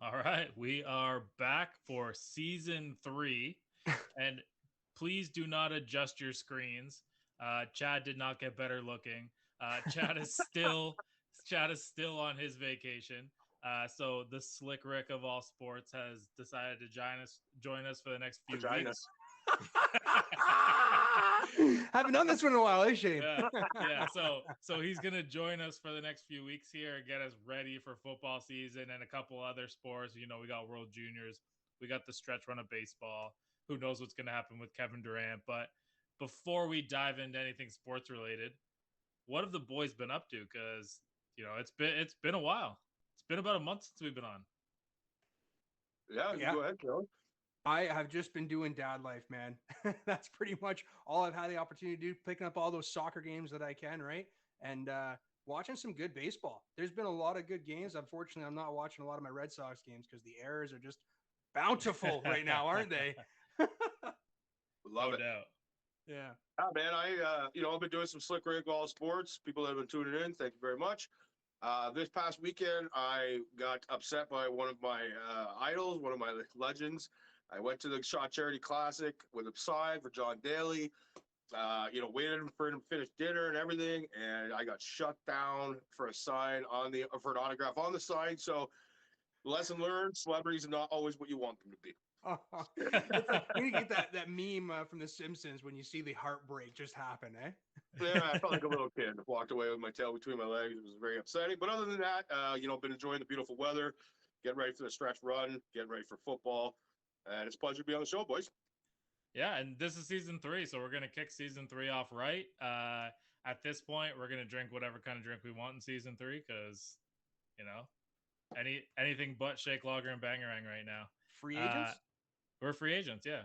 All right, we are back for season 3, and please do not adjust your screens. Chad did not get better looking. Chad is still on his vacation. So the slick Rick of all sports has decided to join us for the next few Vagina. weeks. Haven't done this one in a while, eh, Shane? Yeah. So he's gonna join us for the next few weeks here and get us ready for football season and a couple other sports. You know, we got World Juniors, we got the stretch run of baseball. Who knows what's gonna happen with Kevin Durant? But before we dive into anything sports related, what have the boys been up to? Because it's been a while. It's been about a month since we've been on. Yeah. Go ahead, Joe. I have just been doing dad life, man. That's pretty much all I've had the opportunity to do, picking up all those soccer games that I can, right? And watching some good baseball. There's been a lot of good games. Unfortunately, I'm not watching a lot of my Red Sox games because the errors are just bountiful right now, aren't they? Love it. Doubt. Yeah. Man, I've been doing some slick Rick all sports. People that have been tuning in, thank you very much. This past weekend, I got upset by one of my idols, one of my legends. I went to the Shaw Charity Classic with a sign for John Daly. Waited for him to finish dinner and everything, and I got shut down for a sign for an autograph on the sign. So, lesson learned: celebrities are not always what you want them to be. It's like when you get that meme from The Simpsons when you see the heartbreak just happen, eh? Yeah, I felt like a little kid. Walked away with my tail between my legs. It was very upsetting. But other than that, been enjoying the beautiful weather, getting ready for the stretch run, getting ready for football. And it's a pleasure to be on the show, boys. Yeah, and this is season 3, so we're going to kick season 3 off right. At this point, we're going to drink whatever kind of drink we want in season 3 because, anything but Shake Lager and Bangarang right now. Free agents? We're free agents, yeah.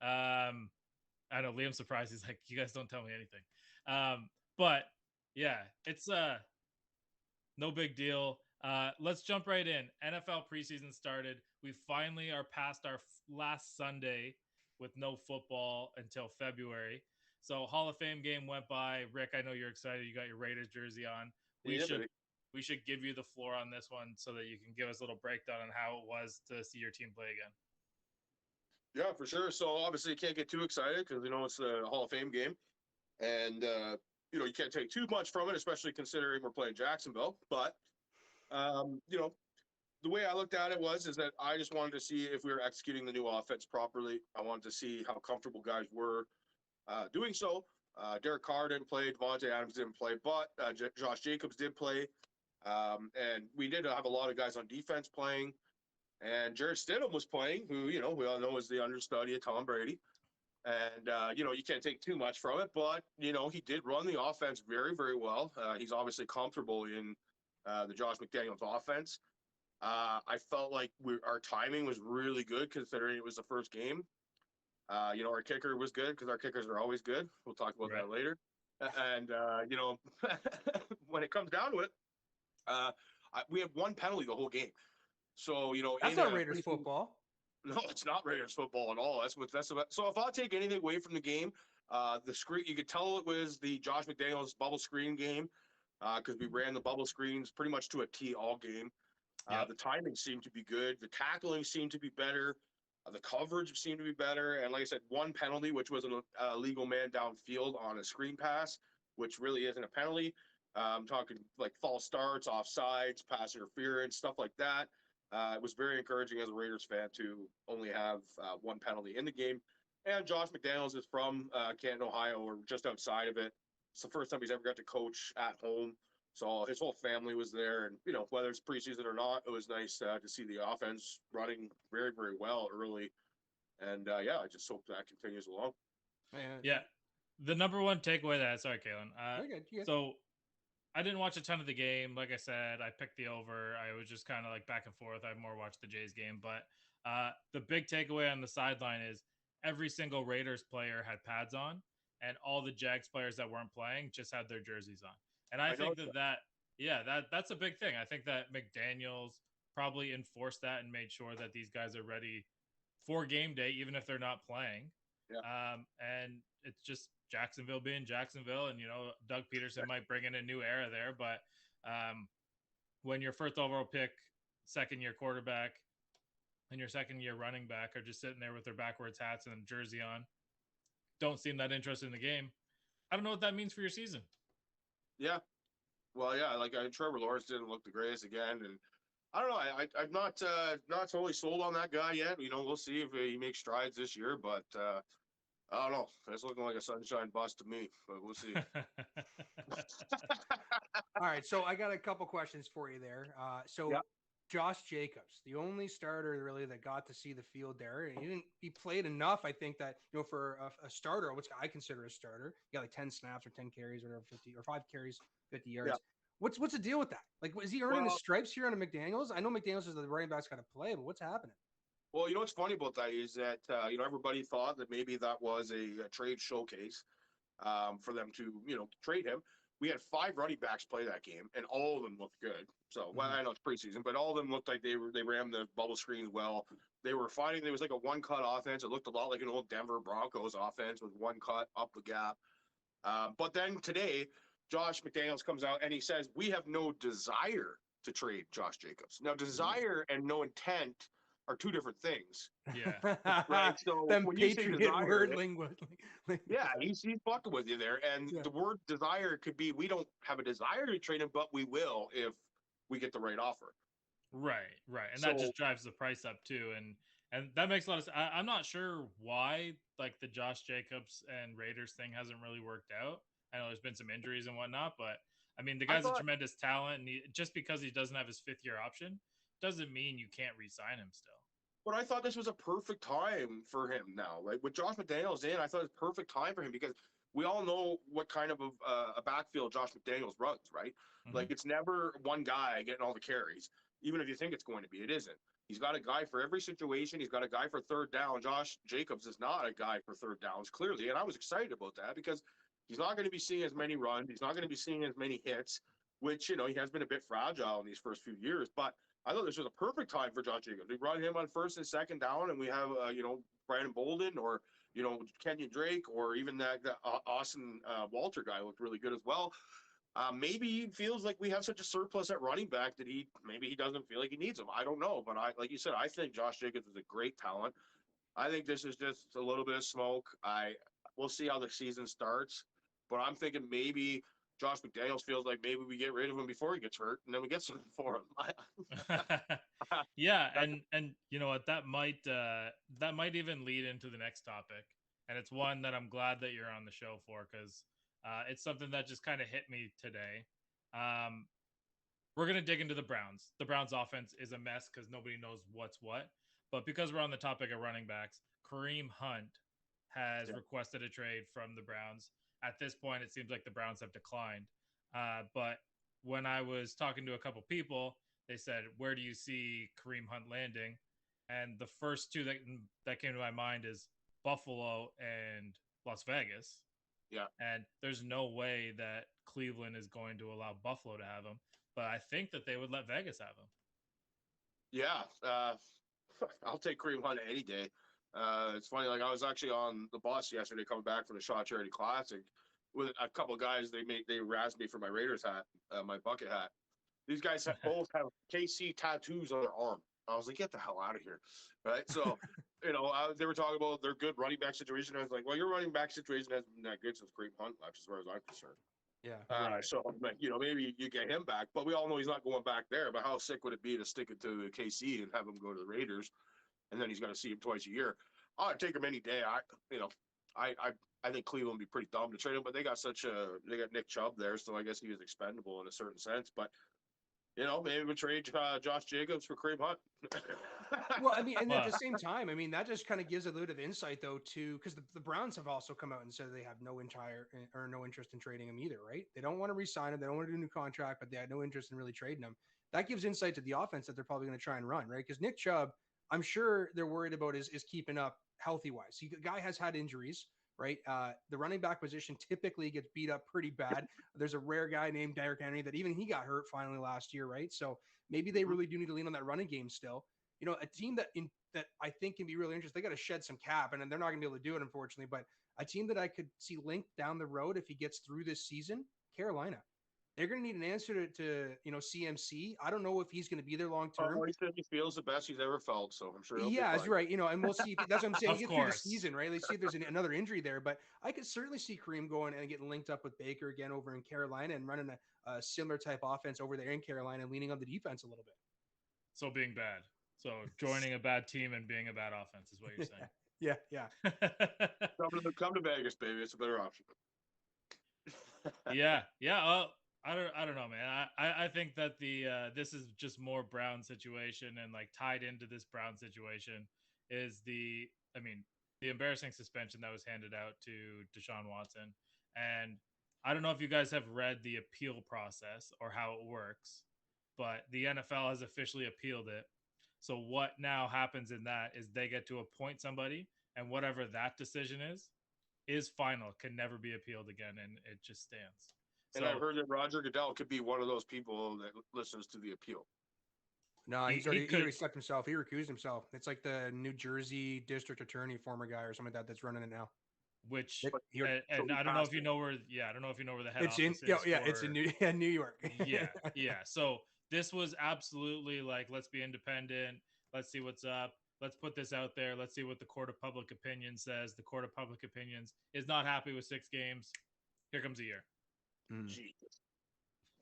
I know Liam's surprised. He's like, you guys don't tell me anything. But, yeah, it's no big deal. Let's jump right in. NFL preseason started. We finally are past our last Sunday with no football until February. So Hall of Fame game went by. Rick, I know you're excited. You got your Raiders jersey on. We should give you the floor on this one so that you can give us a little breakdown on how it was to see your team play again. Yeah, for sure. So obviously you can't get too excited because it's the Hall of Fame game. And you can't take too much from it, especially considering we're playing Jacksonville. But the way I looked at it is that I just wanted to see if we were executing the new offense properly. I wanted to see how comfortable guys were doing so. Derek Carr didn't play. Devontae Adams didn't play, but Josh Jacobs did play. And we did have a lot of guys on defense playing. And Jarrett Stidham was playing, who, we all know is the understudy of Tom Brady. And, you can't take too much from it, but, he did run the offense very, very well. He's obviously comfortable in the Josh McDaniels offense. I felt like our timing was really good considering it was the first game. Our kicker was good because our kickers are always good. We'll talk about that later. And, when it comes down to it, we had one penalty the whole game. So, that's not Raiders football. No, it's not Raiders football at all. That's about. So if I take anything away from the game, the screen, you could tell it was the Josh McDaniels bubble screen game because we ran the bubble screens pretty much to a T all game. The timing seemed to be good. The tackling seemed to be better. The coverage seemed to be better. And like I said, one penalty, which was an illegal man downfield on a screen pass, which really isn't a penalty. I'm talking like false starts, offsides, pass interference, stuff like that. It was very encouraging as a Raiders fan to only have one penalty in the game. And Josh McDaniels is from Canton, Ohio, or just outside of it. It's the first time he's ever got to coach at home. So his whole family was there. And, whether it's preseason or not, it was nice to see the offense running very, very well early. And, I just hope that continues along. Yeah. The number one takeaway sorry, Kaylin. So I didn't watch a ton of the game. Like I said, I picked the over. I was just kind of like back and forth. I more watched the Jays game. But the big takeaway on the sideline is every single Raiders player had pads on, and all the Jags players that weren't playing just had their jerseys on. And I think that's a big thing. I think that McDaniels probably enforced that and made sure that these guys are ready for game day, even if they're not playing. Yeah. And it's just Jacksonville being Jacksonville, and Doug Peterson might bring in a new era there, but when your first overall pick, second-year quarterback, and your second-year running back are just sitting there with their backwards hats and a jersey on, don't seem that interested in the game, I don't know what that means for your season. Yeah. Well, yeah, like Trevor Lawrence didn't look the greatest again, and I don't know. I'm not totally sold on that guy yet. We'll see if he makes strides this year, but I don't know. It's looking like a sunshine bust to me, but we'll see. All right, so I got a couple questions for you there. Yeah. Josh Jacobs, the only starter really that got to see the field there, and he played enough. I think that for a starter, which I consider a starter, he got like 10 snaps or 10 carries or whatever, 50 or 5 carries, 50 yards. Yeah. What's the deal with that? Like, is he earning the stripes here on a McDaniels? I know McDaniels is the running back's got to play, but what's happening? Well, what's funny about that is that everybody thought that maybe that was a trade showcase for them to trade him. We had 5 running backs play that game, and all of them looked good. So, well, I know it's preseason, but all of them looked like they ran the bubble screens well. They were finding there was like a one-cut offense. It looked a lot like an old Denver Broncos offense with one cut up the gap. But then today, Josh McDaniels comes out and he says, we have no desire to trade Josh Jacobs. Now, desire and no intent are 2 different things. Yeah. Right. So them when Patriot you say desire, word lingo. yeah, he's fucking with you there. And the word desire could be we don't have a desire to trade him, but we will if we get the right offer. Right. And that just drives the price up too. And that makes a lot of sense. I'm not sure why like the Josh Jacobs and Raiders thing hasn't really worked out. I know there's been some injuries and whatnot, but I mean, the guy's a tremendous talent, and just because he doesn't have his 5th-year option doesn't mean you can't re-sign him still. But I thought this was a perfect time for him now. Like with Josh McDaniels in, I thought it was a perfect time for him because we all know what kind of a backfield Josh McDaniels runs, right? Mm-hmm. Like it's never one guy getting all the carries. Even if you think it's going to be, it isn't. He's got a guy for every situation. He's got a guy for third down. Josh Jacobs is not a guy for third downs, clearly. And I was excited about that because he's not going to be seeing as many runs. He's not going to be seeing as many hits, which, he has been a bit fragile in these first few years. But I thought this was a perfect time for Josh Jacobs. We run him on first and second down, and we have, Brandon Bolden or, Kenyon Drake or even that Austin Walter guy looked really good as well. Maybe he feels like we have such a surplus at running back that maybe he doesn't feel like he needs him. I don't know. But like you said, I think Josh Jacobs is a great talent. I think this is just a little bit of smoke. We'll see how the season starts. But I'm thinking maybe Josh McDaniels feels like maybe we get rid of him before he gets hurt, and then we get something for him. Yeah, and you know what, that might even lead into the next topic, and it's one that I'm glad that you're on the show for because it's something that just kind of hit me today. We're gonna dig into the Browns. The Browns offense is a mess because nobody knows what's what. But because we're on the topic of running backs, Kareem Hunt has requested a trade from the Browns. At this point, it seems like the Browns have declined. But when I was talking to a couple people, they said, where do you see Kareem Hunt landing? And the first 2 that came to my mind is Buffalo and Las Vegas. Yeah. And there's no way that Cleveland is going to allow Buffalo to have him. But I think that they would let Vegas have him. Yeah. I'll take Kareem Hunt any day. It's funny, like I was actually on the bus yesterday coming back from the Shaw Charity Classic with a couple of guys. They razzed me for my Raiders hat, my bucket hat. These guys both have KC tattoos on their arm. I was like, get the hell out of here. Right. So, they were talking about their good running back situation. I was like, well, your running back situation hasn't been that good since Kareem Hunt left, as far as I'm concerned. Yeah. Right. So, maybe you get him back, but we all know he's not going back there. But how sick would it be to stick it to KC and have him go to the Raiders? And then he's going to see him twice a year. I'd take him any day. I think Cleveland would be pretty dumb to trade him, but they got Nick Chubb there, so I guess he was expendable in a certain sense. But maybe we trade Josh Jacobs for Kareem Hunt. Well, I mean, and at the same time, I mean, that just kind of gives a little bit of insight though, too, because the Browns have also come out and said they have no interest in trading him either, right? They don't want to re-sign him, they don't want to do a new contract, but they had no interest in really trading him. That gives insight to the offense that they're probably going to try and run, right? Because Nick Chubb, I'm sure they're worried about is keeping up healthy-wise. The guy has had injuries, right? The running back position typically gets beat up pretty bad. There's a rare guy named Derrick Henry that even he got hurt finally last year, right? So maybe they really do need to lean on that running game still. A team that I think can be really interesting. They got to shed some cap, and they're not going to be able to do it, unfortunately. But a team that I could see linked down the road if he gets through this season, Carolina. They're going to need an answer to CMC. I don't know if he's going to be there long term. He said he feels the best he's ever felt, so I'm sure he'll be Yeah, that's fine. right. And we'll see. That's what I'm saying. Of Get through the course. season, right? Let's see if there's another injury there. But I could certainly see Kareem going and getting linked up with Baker again over in Carolina and running a similar type offense over there in Carolina and leaning on the defense a little bit. So being bad. So joining a bad team and being a bad offense is what you're saying. Yeah. Come to Vegas, baby. It's a better option. Yeah. I don't know, man. I think that this is just more Brown situation, and like tied into this Brown situation is the embarrassing suspension that was handed out to Deshaun Watson. And I don't know if you guys have read the appeal process or how it works, but the NFL has officially appealed it. So what now happens in that is they get to appoint somebody, and whatever that decision is final, can never be appealed again, and it just stands. And I've heard that Roger Goodell could be one of those people that listens to the appeal. No, he already stepped himself. He recused himself. It's like the New Jersey district attorney, former guy or something like that, that's running it now. Which and I don't know if you know where. Yeah, I don't know if you know where the head office is. It's in New York. yeah. So this was absolutely like, let's be independent. Let's see what's up. Let's put this out there. Let's see what the court of public opinion says. The court of public opinions is not happy with 6 games. Here comes a year. Jesus.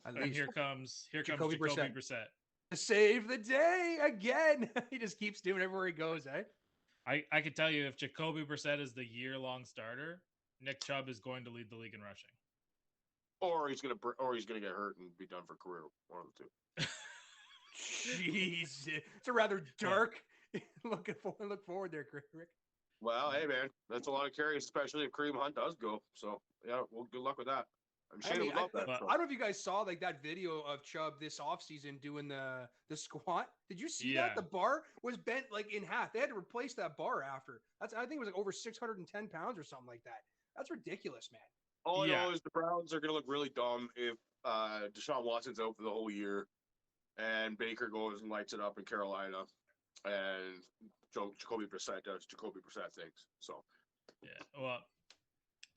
And here comes Jacoby Brissett. Save the day again. He just keeps doing it everywhere he goes, eh? I can tell you, if Jacoby Brissett is the year-long starter, Nick Chubb is going to lead the league in rushing. Or he's gonna get hurt and be done for career. One of the two. Jeez, it's a rather dark look forward there, Rick. Well, hey man, that's a lot of carries, especially if Kareem Hunt does go. So yeah, well, good luck with that. I don't know if you guys saw like that video of Chubb this offseason doing the squat. Did you see that? The bar was bent like in half. They had to replace that bar after. I think it was like over 610 pounds or something like that. That's ridiculous, man. All I know is the Browns are going to look really dumb if Deshaun Watson's out for the whole year and Baker goes and lights it up in Carolina and Jacoby Brissett does Jacoby Brissett things. So yeah, well,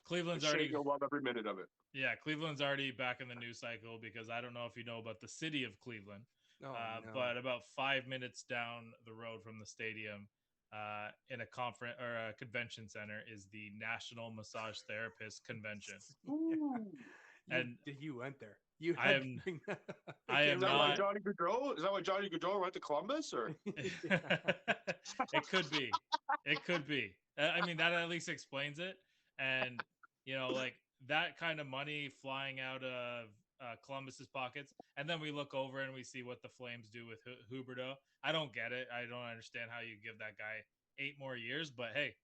Cleveland's already love every minute of it. Yeah, Cleveland's already back in the news cycle because I don't know if you know about the city of Cleveland, but about 5 minutes down the road from the stadium, in a conference or a convention center, is the National Massage Therapist Convention. And you went there. I am not. Johnny Gaudreau? Is that why Johnny Gaudreau went to Columbus? Or it could be. It could be. I mean, that at least explains it. And like that kind of money flying out of Columbus's pockets, and then we look over and we see what the Flames do with Huberdeau. I don't get it. I don't understand how you give that guy 8 more years. But hey,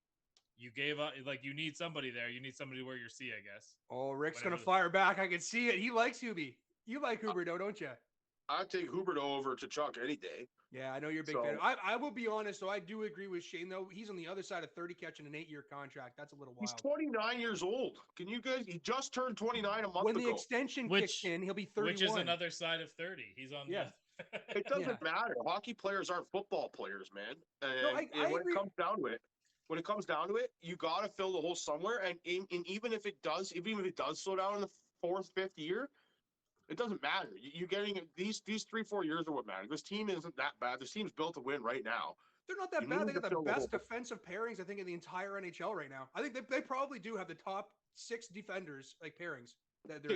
you gave up. Like, you need somebody there. You need somebody where you're C, I guess. Oh, Rick's gonna fire back. I can see it. He likes Hubie. You like Huberdeau, don't you? I'd take Huberdeau over to Chuck any day. Yeah, I know you're a big fan. I will be honest, though. I do agree with Shane, though. He's on the other side of 30 catching an 8-year contract. That's a little wild. He's 29 years old. Can you guys? He just turned 29 a month ago. When the extension kicks in, he'll be 31. Which is another side of 30. He's on. Yeah. It doesn't matter. Hockey players aren't football players, man. And when it comes down to it, you got to fill the hole somewhere. And even if it does slow down in the 4th, 5th year, it doesn't matter. You're getting these 3-4 years are what matter. This team isn't that bad. This team's built to win right now. They're not that bad. They got the best defensive pairings, I think, in the entire NHL right now. I think they probably do have the top 6 defenders, like, pairings.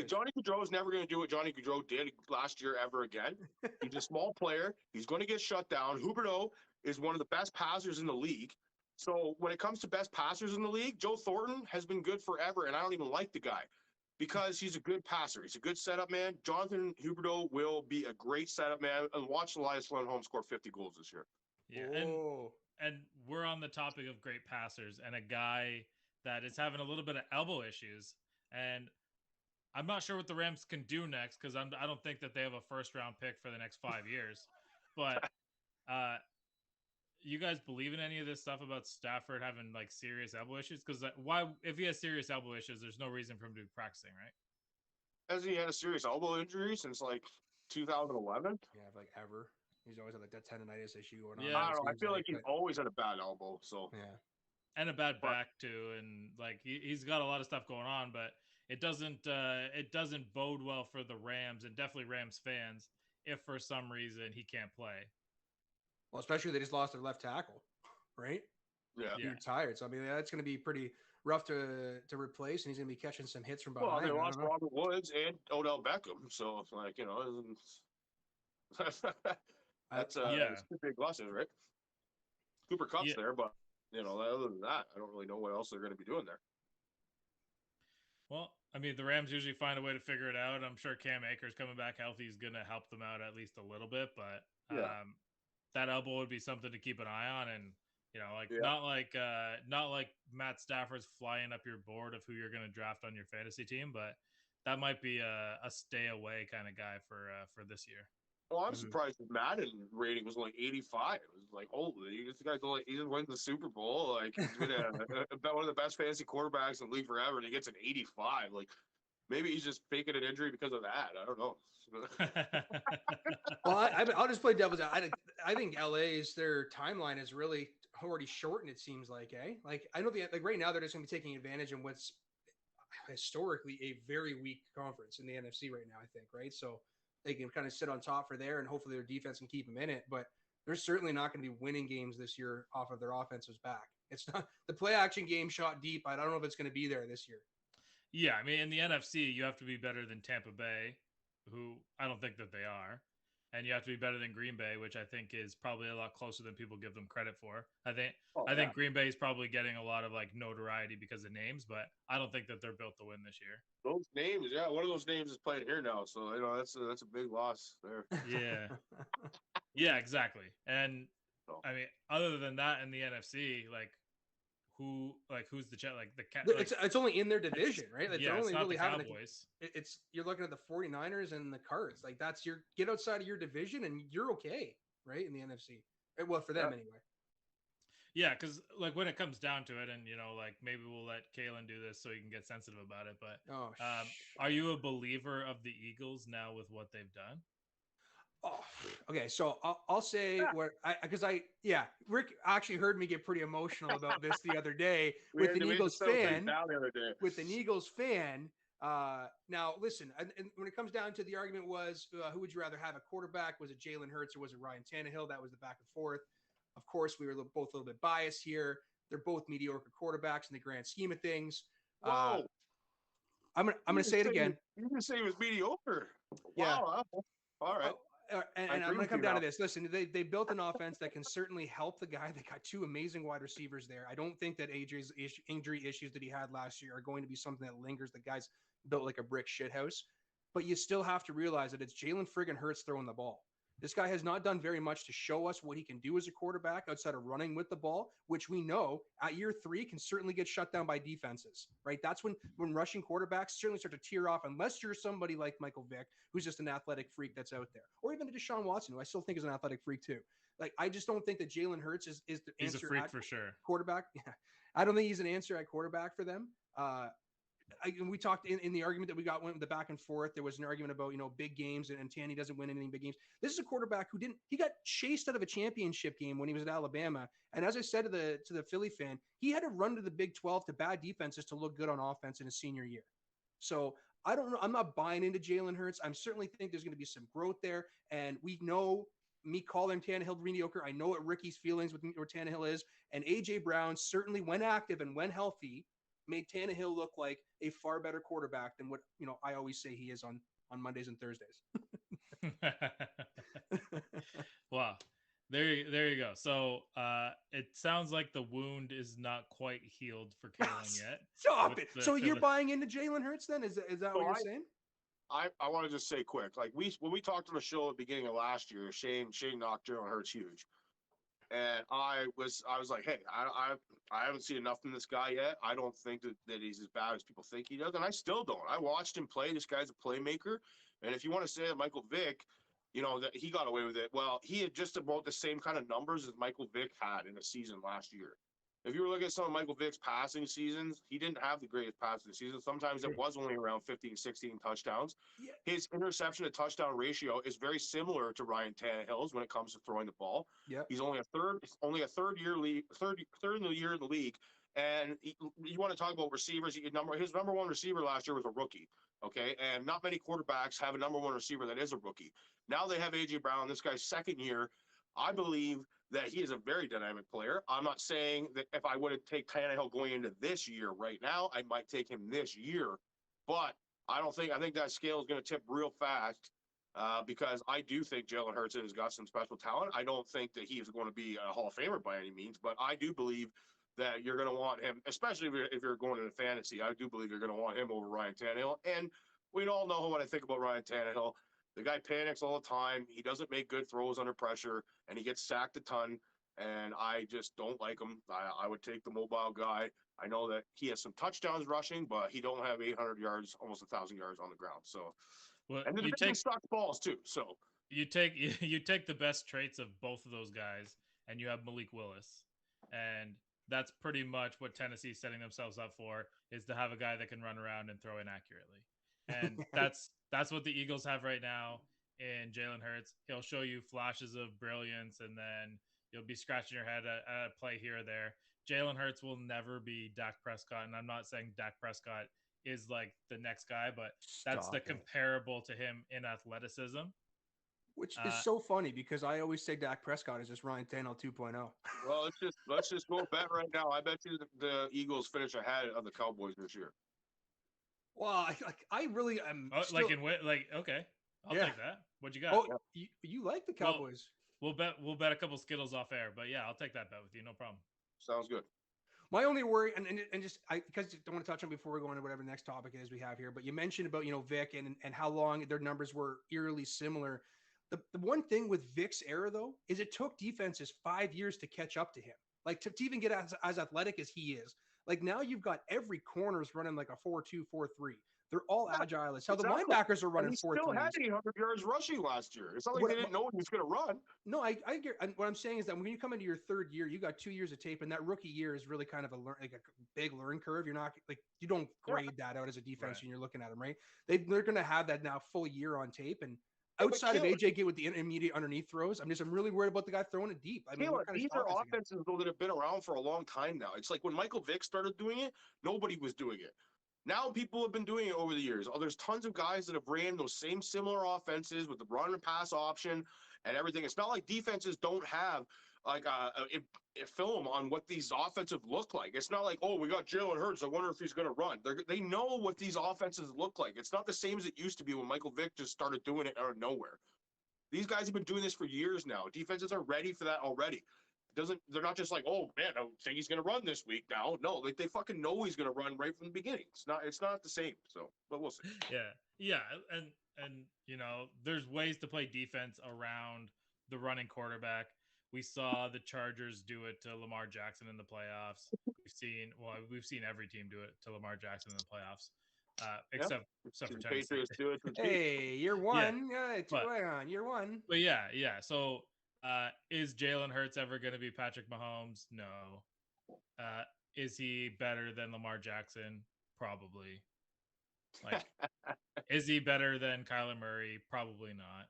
Johnny Gaudreau is never going to do what Johnny Gaudreau did last year ever again. He's a small player. He's going to get shut down. Huberdeau is one of the best passers in the league. So when it comes to best passers in the league, Joe Thornton has been good forever, and I don't even like the guy because he's a good passer. He's a good setup man. Jonathan Huberdeau will be a great setup man. And watch Elias Lindholm score 50 goals this year. Yeah, and we're on the topic of great passers and a guy that is having a little bit of elbow issues. And I'm not sure what the Rams can do next because I don't think that they have a 1st-round pick for the next 5 years. But you guys believe in any of this stuff about Stafford having like serious elbow issues? Because why, if he has serious elbow issues, there's no reason for him to be practicing, right? Hasn't he had a serious elbow injury since like 2011? Yeah, like ever. He's always had like that tendonitis issue going on. Yeah, I don't know. I feel like he's always had a bad elbow. So yeah, and a bad back too, and like he's got a lot of stuff going on. But it doesn't bode well for the Rams and definitely Rams fans if for some reason he can't play. Well, especially they just lost their left tackle, right? Yeah. He retired. So I mean, that's going to be pretty rough to replace, and he's going to be catching some hits from behind. Well, they lost Robert Woods and Odell Beckham, so it's like, you know, that's two big losses, right? Cooper Kupp's there, but you know, other than that, I don't really know what else they're going to be doing there. Well, I mean, the Rams usually find a way to figure it out. I'm sure Cam Akers coming back healthy is going to help them out at least a little bit, but that elbow would be something to keep an eye on. And you know, like not like Matt Stafford's flying up your board of who you're going to draft on your fantasy team, but that might be a stay away kind of guy for this year. Well, I'm surprised the Madden rating was only 85. It was like, holy, this guy's only, he just went to the Super Bowl. Like, he's been one of the best fantasy quarterbacks in the league forever, and he gets an 85. Like, maybe he's just faking an injury because of that. I don't know. Well, I'll just play devil's advocate. I think LA's their timeline is really already shortened. It seems like, like I know like right now they're just going to be taking advantage of what's historically a very weak conference in the NFC right now. I think, right? So they can kind of sit on top for there, and hopefully their defense can keep them in it. But they're certainly not going to be winning games this year off of their offensive back. It's not the play action game shot deep. I don't know if it's going to be there this year. Yeah, I mean, in the NFC, you have to be better than Tampa Bay, who I don't think that they are. And you have to be better than Green Bay, which I think is probably a lot closer than people give them credit for. I think Green Bay is probably getting a lot of like notoriety because of names, but I don't think that they're built to win this year. Those names, one of those names is playing here now, so you know that's a big loss there. Yeah, yeah, exactly. And I mean, other than that, in the NFC, who's the it's only in their division, right? Like, yeah, only it's not really the Cowboys. It's you're looking at the 49ers and the Cards. Like that's get outside of your division and you're okay, right? In the NFC. Well, for them anyway. Yeah, because like when it comes down to it, and you know, like maybe we'll let Kaylin do this so he can get sensitive about it. But are you a believer of the Eagles now with what they've done? Oh, okay. So I'll say Rick actually heard me get pretty emotional about this the other day with an Eagles fan. With an Eagles fan. Now listen, and when it comes down to the argument was, who would you rather have a quarterback? Was it Jalen Hurts or was it Ryan Tannehill? That was the back and forth. Of course, we were both a little bit biased here. They're both mediocre quarterbacks in the grand scheme of things. Whoa. I'm gonna say it again. You didn't say he was mediocre. Yeah. Wow. All right. And I'm going to come down to this. Listen, they built an offense that can certainly help the guy. They got two amazing wide receivers there. I don't think that AJ's injury issues that he had last year are going to be something that lingers. The guy's built like a brick shithouse. But you still have to realize that it's Jalen friggin' Hurts throwing the ball. This guy has not done very much to show us what he can do as a quarterback outside of running with the ball, which we know at year 3 can certainly get shut down by defenses, right? That's when rushing quarterbacks certainly start to tear off, unless you're somebody like Michael Vick, who's just an athletic freak that's out there, or even a Deshaun Watson, who I still think is an athletic freak too. Like, I just don't think that Jalen Hurts is the answer. He's a freak for sure. Quarterback. Yeah. I don't think he's an answer at quarterback for them. We talked in the argument that we got went the back and forth. There was an argument about, big games and Tanny doesn't win anything big games. This is a quarterback who he got chased out of a championship game when he was at Alabama. And as I said to the Philly fan, he had to run to the Big 12 to bad defenses to look good on offense in his senior year. So I don't know. I'm not buying into Jalen Hurts. I certainly think there's going to be some growth there. And we know me calling Tannehill mediocre. I know what Ricky's feelings with Tannehill is. And A.J. Brown certainly, when active and when healthy, made Tannehill look like a far better quarterback than what I always say he is on Mondays and Thursdays. Wow, there you go. So it sounds like the wound is not quite healed for Kaylin yet. Stop it. So you're buying into Jalen Hurts then? Is that what you're saying? I want to just say quick, like when we talked on the show at the beginning of last year, Shane knocked Jalen Hurts huge. And I was like, hey, I haven't seen enough from this guy yet. I don't think that he's as bad as people think he does. And I still don't. I watched him play. This guy's a playmaker. And if you want to say that Michael Vick, that he got away with it, well, he had just about the same kind of numbers as Michael Vick had in a season last year. If you were looking at some of Michael Vick's passing seasons, he didn't have the greatest passing season. Sometimes it was only around 15, 16 touchdowns. Yeah. His interception to touchdown ratio is very similar to Ryan Tannehill's when it comes to throwing the ball. Yeah. He's only a third in the year in the league, And you want to talk about receivers? His number one receiver last year was a rookie. Okay, and not many quarterbacks have a number one receiver that is a rookie. Now they have AJ Brown. This guy's second year. I believe that he is a very dynamic player. I'm not saying that if I would have taken Tannehill going into this year right now, I might take him this year, but I think that scale is going to tip real fast. Because I do think Jalen Hurts has got some special talent. I don't think that he is going to be a Hall of Famer by any means, but I do believe that you're going to want him, especially if you're going into fantasy. I do believe you're going to want him over Ryan Tannehill. And we all know what I think about Ryan Tannehill. The guy panics all the time. He doesn't make good throws under pressure, and he gets sacked a ton. And I just don't like him. I would take the mobile guy. I know that he has some touchdowns rushing, but he don't have 800 yards, almost 1,000 yards on the ground. So. Well, And the division sucks balls too. So you take the best traits of both of those guys, and you have Malik Willis, and that's pretty much what Tennessee's setting themselves up for, is to have a guy that can run around and throw inaccurately, and that's what the Eagles have right now in Jalen Hurts. He'll show you flashes of brilliance, and then you'll be scratching your head at a play here or there. Jalen Hurts will never be Dak Prescott, and I'm not saying Dak Prescott is like the next guy, but that's comparable to him in athleticism. Which is so funny because I always say Dak Prescott is just Ryan Tannehill 2.0. Well, let's just go bet right now. I bet you the Eagles finish ahead of the Cowboys this year. Well, I really am. Okay, I'll take that. What you got? Oh, you like the Cowboys? We'll bet a couple Skittles off air, but yeah, I'll take that bet with you, no problem. Sounds good. My only worry, and just because I don't want to touch on before we go into whatever the next topic is we have here, but you mentioned about Vic and how long their numbers were eerily similar. The one thing with Vic's era though is it took defenses 5 years to catch up to him, like to even get as athletic as he is. Like now you've got every corner's running like a 4.2, 4.3. They're all agile. It's how the linebackers are running 4.3. He still had 800 yards rushing last year. It's not like they didn't know he was going to run. No, I get. What I'm saying is that when you come into your third year, you got 2 years of tape, and that rookie year is really kind of a big learn curve. You're not like you don't grade that out as a defense when you're looking at them, right? They're going to have that now full year on tape, and outside of AJ get with the intermediate underneath throws, I'm really worried about the guy throwing it deep. I mean, these are offenses though that have been around for a long time now. It's like when Michael Vick started doing it, nobody was doing it. Now people have been doing it over the years. Oh, there's tons of guys that have ran those same similar offenses with the run and pass option and everything. It's not like defenses don't have like a film on what these offensive look like. It's not like, oh, we got Jalen Hurts, I wonder if he's going to run. They know what these offenses look like. It's not the same as it used to be when Michael Vick just started doing it out of nowhere. These guys have been doing this for years now. Defenses are ready for that already. They're not just like, oh man, I think he's gonna run this week now. No, like they fucking know he's gonna run right from the beginning. It's not the same. So, but we'll see. Yeah, and there's ways to play defense around the running quarterback. We saw the Chargers do it to Lamar Jackson in the playoffs. We've seen every team do it to Lamar Jackson in the playoffs, except for Tennessee. Do it hey, year one, year one. But yeah. So. Is Jalen Hurts ever going to be Patrick Mahomes? No. Is he better than Lamar Jackson? Probably. Like, is he better than Kyler Murray? Probably not.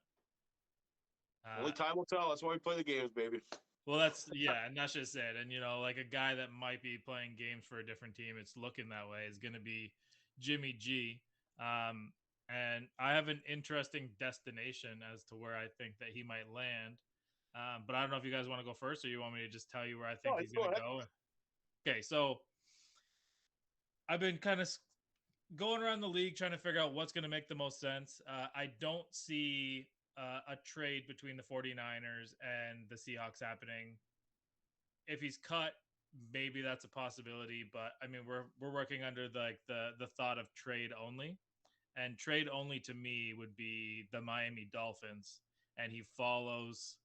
Only time will tell. That's why we play the games, baby. Well, and that's just it. And, like a guy that might be playing games for a different team, it's looking that way, is going to be Jimmy G. And I have an interesting destination as to where I think that he might land. But I don't know if you guys want to go first, or you want me to just tell you where I think he's going to go. Okay, so I've been kind of going around the league trying to figure out what's going to make the most sense. I don't see a trade between the 49ers and the Seahawks happening. If he's cut, maybe that's a possibility. But I mean, we're working under the thought of trade only, and trade only to me would be the Miami Dolphins, and he follows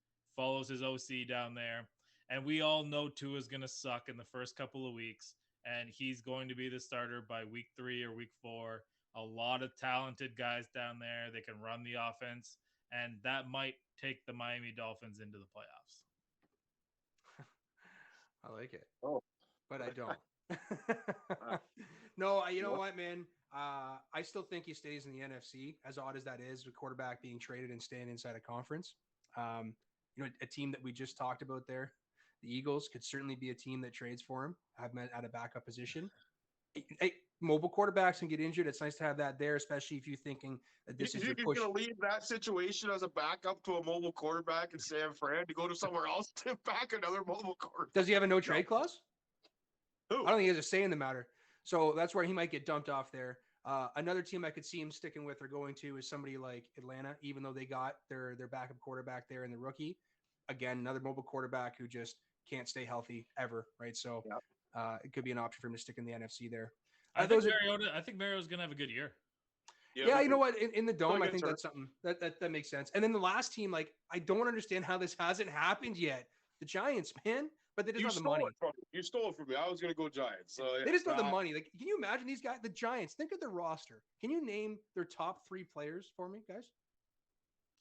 his OC down there. And we all know Tua's going to suck in the first couple of weeks, and he's going to be the starter by week 3 or week 4. A lot of talented guys down there. They can run the offense, and that might take the Miami Dolphins into the playoffs. I like it. Oh, but I don't. No, you know what, man? I still think he stays in the NFC, as odd as that is, with quarterback being traded and staying inside a conference. A team that we just talked about there, The Eagles could certainly be a team that trades for him. I've met at a backup position. Hey, mobile quarterbacks can get injured. It's nice to have that there, especially if you're thinking that this is your push. You're going to leave that situation as a backup to a mobile quarterback in San Fran to go to somewhere else to back another mobile quarterback. Does he have a no trade clause? Who? I don't think he has a say in the matter. So that's where he might get dumped off there. Another team I could see him sticking with or going to is somebody like Atlanta, even though they got their backup quarterback there in the rookie. Again, another mobile quarterback who just can't stay healthy ever, right? So it could be an option for him to stick in the NFC there. I think Mariota's going to have a good year. Yeah, you know what? In the dome, I think that's something that makes sense. And then the last team, like, I don't understand how this hasn't happened yet. The Giants, man. But they just don't have the money. You stole it from me. I was going to go Giants. So they just don't have the money. Like, can you imagine these guys? The Giants. Think of their roster. Can you name their top 3 players for me, guys?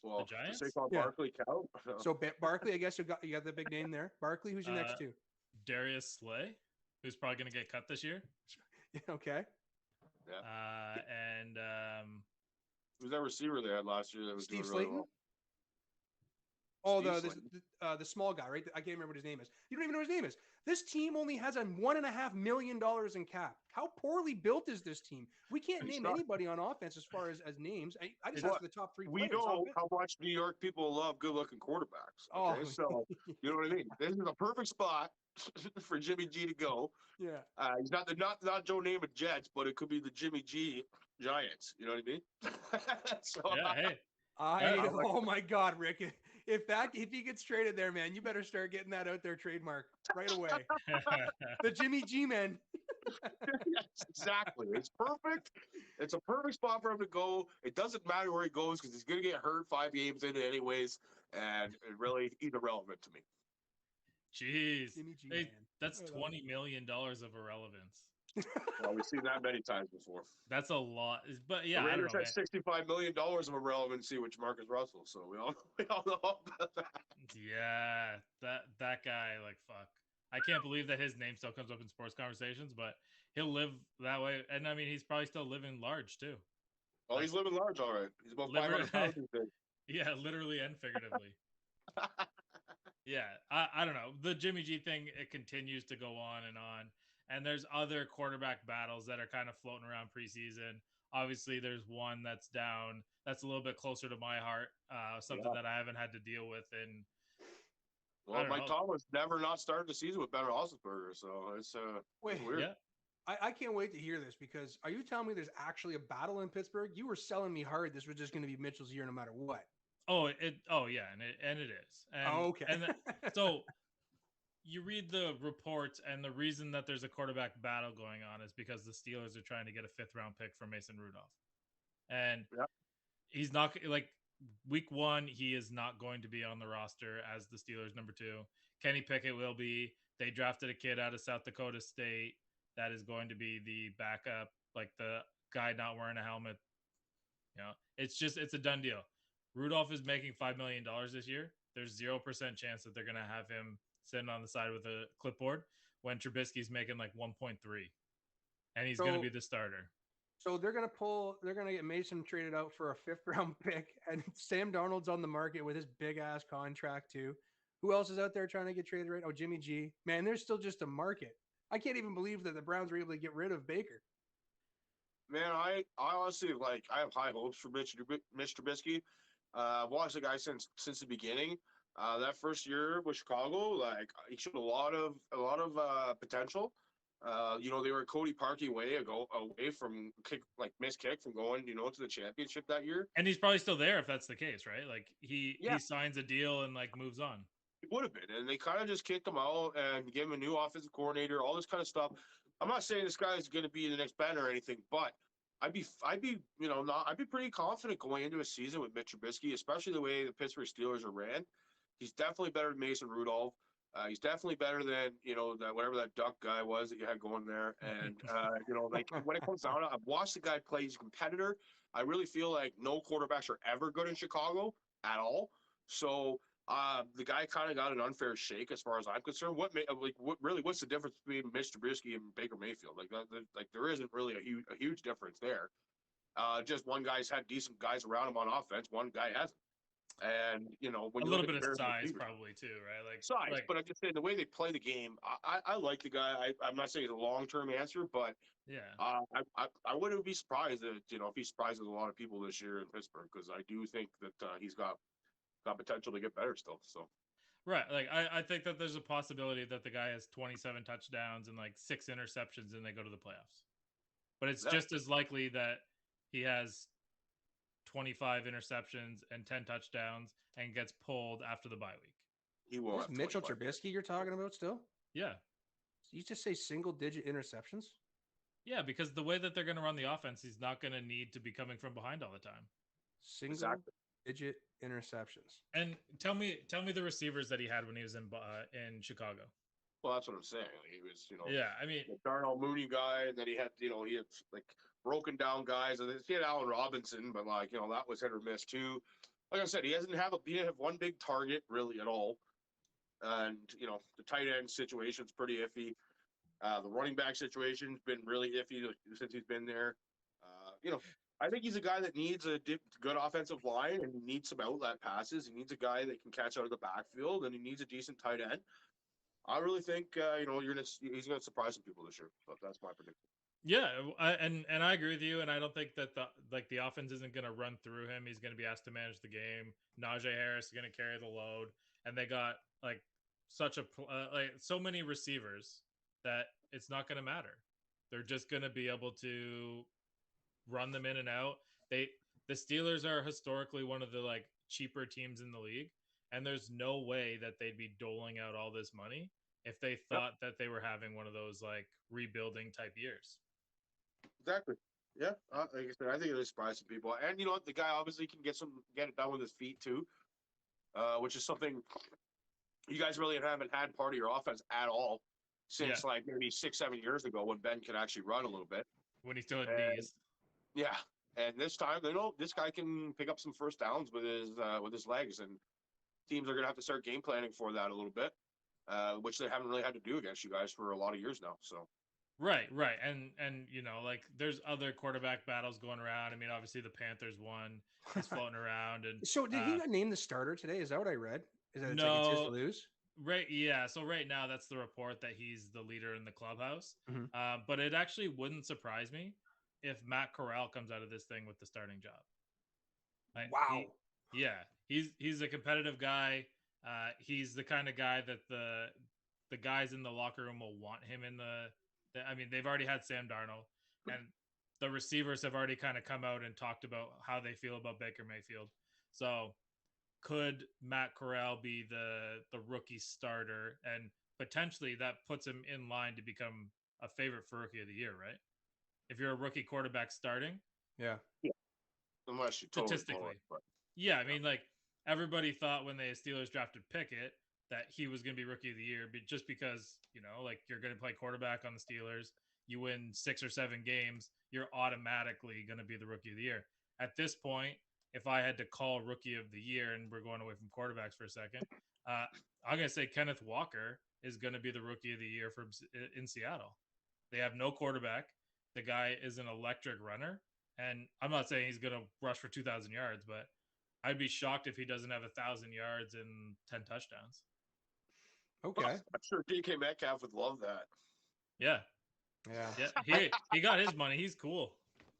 Well, the Giants. Barkley count. So Barkley, I guess you got the big name there. Barkley. Who's your next 2? Darius Slay, who's probably going to get cut this year. Okay. Yeah. And who's that receiver they had last year that was Steve doing really Slayton? well? Oh, the small guy, right? I can't remember what his name is. You don't even know what his name is. This team only has a $1.5 million in cap. How poorly built is this team? We can't name anybody on offense as far as names. I just asked the top 3 players. We know how much New York people love good-looking quarterbacks. Okay? So you know what I mean. This is a perfect spot for Jimmy G to go. Yeah. He's not Joe Namath Jets, but it could be the Jimmy G Giants. You know what I mean? So, yeah. Hey. Oh my God, Rick! If he gets traded there, man, you better start getting that out there trademark right away. The Jimmy G man. Yes, exactly. It's perfect. It's a perfect spot for him to go. It doesn't matter where he goes because he's going to get hurt 5 games in it anyways, and it really he's irrelevant to me. Jeez, Jimmy G, hey, man. that's $20 million of irrelevance. Well, we've seen that many times before. That's a lot, but yeah, the Raiders I had $65 million of irrelevancy, which Marcus Russell. So we all know about that. Yeah, that guy, like, fuck. I can't believe that his name still comes up in sports conversations, but he'll live that way. And I mean, he's probably still living large too. Oh, he's living large, all right. He's about 500 pounds. Yeah, literally and figuratively. Yeah, I don't know. The Jimmy G thing, it continues to go on. And there's other quarterback battles that are kind of floating around preseason. Obviously, there's one that's down. That's a little bit closer to my heart. Something that I haven't had to deal with in. Well, Mike Tomlin's never not started the season with Ben Roethlisberger, so it's weird. Yeah. I can't wait to hear this because are you telling me there's actually a battle in Pittsburgh? You were selling me hard. This was just going to be Mitchell's year no matter what. Oh yeah, and it is. And, okay. And so you read the reports, and the reason that there's a quarterback battle going on is because the Steelers are trying to get a 5th round pick for Mason Rudolph, and he's not like week 1. He is not going to be on the roster as the Steelers' number 2. Kenny Pickett will be. They drafted a kid out of South Dakota State that is going to be the backup, like the guy not wearing a helmet. You know, it's a done deal. Rudolph is making $5 million this year. There's 0% chance that they're going to have him sitting on the side with a clipboard when Trubisky's making like 1.3, and he's going to be the starter. So they're going to get Mason traded out for a 5th round pick, and Sam Darnold's on the market with his big ass contract too. Who else is out there trying to get traded right now? Jimmy G. Man, there's still just a market. I can't even believe that the Browns were able to get rid of Baker. Man, I honestly I have high hopes for Mitch Trubisky. I've watched the guy since the beginning. That first year with Chicago, he showed a lot of potential. They were Cody Parkey away from missed kick from going, to the championship that year. And he's probably still there if that's the case, right? Like he signs a deal and moves on. It would have been, and they kind of just kicked him out and gave him a new offensive coordinator, all this kind of stuff. I'm not saying this guy is going to be the next Ben or anything, but I'd be pretty confident going into a season with Mitch Trubisky, especially the way the Pittsburgh Steelers are ran. He's definitely better than Mason Rudolph. He's definitely better than that whatever that duck guy was that you had going there. And when it comes down to it, I've watched the guy play. He's a competitor. I really feel like no quarterbacks are ever good in Chicago at all. So the guy kind of got an unfair shake as far as I'm concerned. What's the difference between Mitch Trubisky and Baker Mayfield? There isn't really a huge difference there. Just one guy's had decent guys around him on offense. One guy hasn't. And when A you look little at bit the of Bears size, receivers, probably too, right? size, but I'm just saying the way they play the game. I like the guy. I'm not saying it's a long-term answer, but yeah. I wouldn't be surprised that if he surprises a lot of people this year in Pittsburgh, because I do think that he's got potential to get better still. So Right. Like I think that there's a possibility that the guy has 27 touchdowns and like 6 interceptions and they go to the playoffs. But it's just as likely that he has 25 interceptions and 10 touchdowns and gets pulled after the bye week. He will. Is Mitchell Trubisky you're talking about still? Yeah. You just say single-digit interceptions? Yeah, because the way that they're going to run the offense, he's not going to need to be coming from behind all the time. Single-digit interceptions. And tell me the receivers that he had when he was in Chicago. Well, that's what I'm saying. He was, yeah, I mean, the Darnell Mooney guy, and then he had like broken down guys, and he had Allen Robinson, but that was hit or miss too. Like I said, he didn't have one big target really at all, and the tight end situation's pretty iffy. The running back situation's been really iffy since he's been there. I think he's a guy that needs a good offensive line and needs some outlet passes. He needs a guy that can catch out of the backfield, and he needs a decent tight end. I really think he's gonna surprise some people this year. But that's my prediction. Yeah, and I agree with you. And I don't think that the offense isn't gonna run through him. He's gonna be asked to manage the game. Najee Harris is gonna carry the load, and they got like such so many receivers that it's not gonna matter. They're just gonna be able to run them in and out. The Steelers are historically one of the cheaper teams in the league, and there's no way that they'd be doling out all this money if they thought that they were having one of those rebuilding type years. Exactly. Yeah. Like I said, I think it'll surprise some people. And you know what? The guy obviously can get it done with his feet too, which is something you guys really haven't had part of your offense at all since maybe 6-7 years ago when Ben could actually run a little bit. When he still had knees. Yeah. And this time, this guy can pick up some first downs with his legs, and teams are going to have to start game planning for that a little bit, which they haven't really had to do against you guys for a lot of years now. So. Right. And there's other quarterback battles going around. I mean, obviously the Panthers won. He's floating around. And so did he name the starter today? Is that what I read? Is that no, it's his to lose? Right. Yeah. So right now that's the report that he's the leader in the clubhouse. Mm-hmm. But it actually wouldn't surprise me if Matt Corral comes out of this thing with the starting job. Wow. He's a competitive guy. He's the kind of guy that the guys in the locker room will want him in I mean, they've already had Sam Darnold, and the receivers have already kind of come out and talked about how they feel about Baker Mayfield. So could Matt Corral be the rookie starter? And potentially that puts him in line to become a favorite for rookie of the year, right? If you're a rookie quarterback starting. Yeah. Unless you statistically. I mean, everybody thought when the Steelers drafted Pickett that he was going to be rookie of the year, but just because, you're going to play quarterback on the Steelers, you win 6 or 7 games, you're automatically going to be the rookie of the year. At this point, if I had to call rookie of the year, and we're going away from quarterbacks for a second, I'm going to say Kenneth Walker is going to be the rookie of the year in Seattle. They have no quarterback. The guy is an electric runner. And I'm not saying he's going to rush for 2,000 yards, but I'd be shocked if he doesn't have 1,000 yards and 10 touchdowns. Okay. Well, I'm sure DK Metcalf would love that. Yeah. He got his money. He's cool.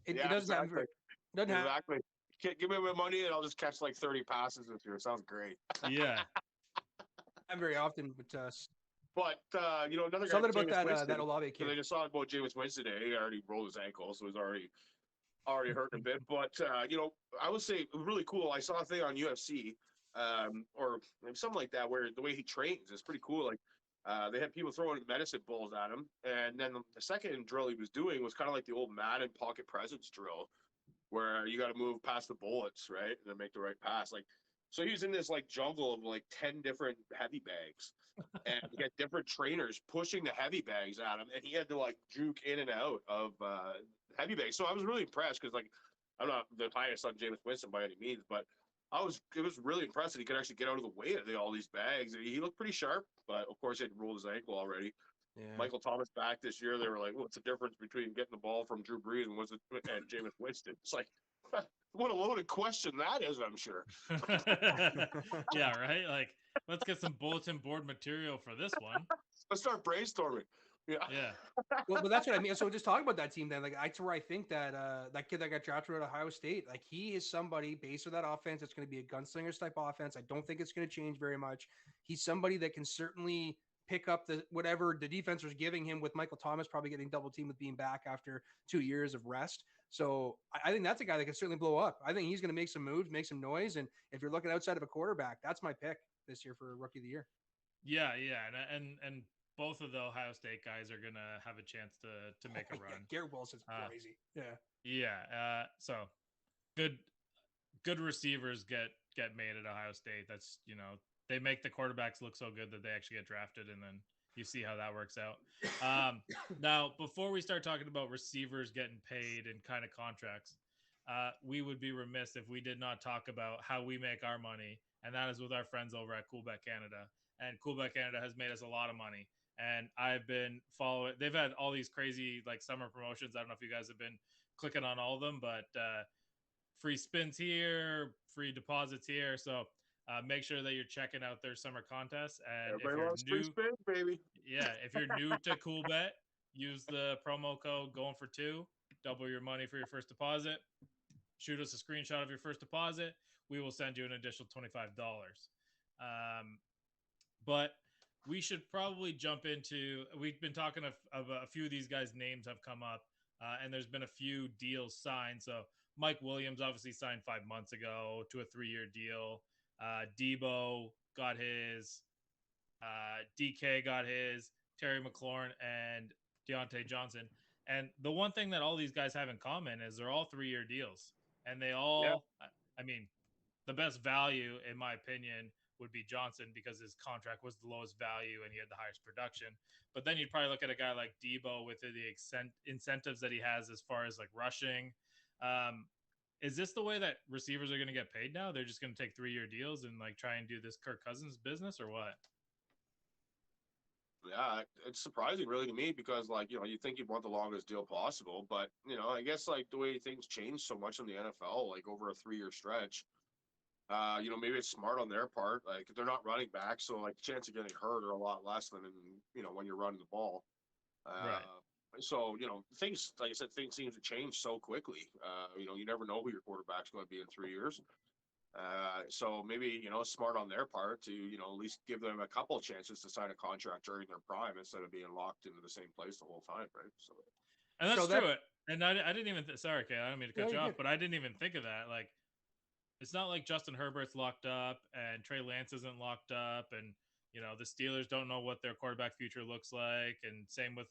It doesn't exactly. Exactly. Give me my money and I'll just catch 30 passes this year. Sounds great. Yeah. I'm very often with us. But another guy. Something about that Olave kid. I just saw about Jameis Winston today. He already rolled his ankle, so he's already hurting a bit. But I would say really cool. I saw a thing on UFC, or something like that, where the way he trains is pretty cool. They had people throwing medicine balls at him, and then the second drill he was doing was kind of like the old Madden pocket presence drill, where you got to move past the bullets, right, and then make the right pass. So he was in this jungle of 10 different heavy bags, and he had different trainers pushing the heavy bags at him, and he had to juke in and out of heavy bags. So I was really impressed because I'm not the highest on Jameis Winston by any means, but it was really impressive. He could actually get out of the way of all these bags. He looked pretty sharp, but of course he had rolled his ankle already. Yeah. Michael Thomas back this year. They were like, "What's the difference between getting the ball from Drew Brees and Jameis Winston?" It's What a loaded question that is, I'm sure. Yeah, right. Like, let's get some bulletin board material for this one. Let's start brainstorming. Yeah. Well, but that's what I mean. So just talk about that team then. Like, that's where I think that that kid that got drafted at Ohio State, like he is somebody based on that offense. It's going to be a gunslingers type offense. I don't think it's going to change very much. He's somebody that can certainly pick up the whatever the defense was giving him with Michael Thomas probably getting double teamed with being back after 2 years of rest. So I think that's a guy that can certainly blow up. I think he's going to make some moves, make some noise. And if you're looking outside of a quarterback, that's my pick this year for Rookie of the Year. Yeah, and both of the Ohio State guys are gonna have a chance to make a run. Yeah, Garrett Wilson's crazy. So good receivers get made at Ohio State. That's they make the quarterbacks look so good that they actually get drafted, and then you see how that works out. Now, before we start talking about receivers getting paid and kind of contracts, we would be remiss if we did not talk about how we make our money, and that is with our friends over at Coolbet Canada. And Coolbet Canada has made us a lot of money. And I've been following. They've had all these crazy like summer promotions. I don't know if you guys have been clicking on all of them, but free spins here, free deposits here. So make sure that you're checking out their summer contests. And everybody loves free spins, baby. Yeah, if you're new to Coolbet, use the promo code Goin4 2. Double your money for your first deposit. Shoot us a screenshot of your first deposit. We will send you an additional $25. But we should probably jump into. We've been talking of a few of these guys' names have come up, and there's been a few deals signed. So Mike Williams obviously signed 5 months ago to a 3-year deal. Debo got his. DK got his. Terry McLaurin and Deontay Johnson. And the one thing that all these guys have in common is they're all 3-year deals, and they all. Yeah. I mean, the best value, in my opinion, would be Johnson because his contract was the lowest value and he had the highest production. But then you'd probably look at a guy like Debo with the incentives that he has as far as like rushing. Is this the way that receivers are going to get paid now? They're just going to take 3-year deals and like try and do this Kirk Cousins business, or what? Yeah, it's surprising really to me because like, you think you'd want the longest deal possible, but I guess like the way things change so much in the NFL, like over a 3-year stretch, maybe it's smart on their part. Like they're not running back, so like the chance of getting hurt are a lot less than when you're running the ball. Right. So things, like I said, things seem to change so quickly. You never know who your quarterback's going to be in 3 years. So maybe smart on their part to at least give them a couple of chances to sign a contract during their prime instead of being locked into the same place the whole time, right? So, and that's true. And I didn't even sorry, Kay, I don't mean to cut you off, but I didn't even think of that. Like, it's not like Justin Herbert's locked up and Trey Lance isn't locked up, and the Steelers don't know what their quarterback future looks like, and same with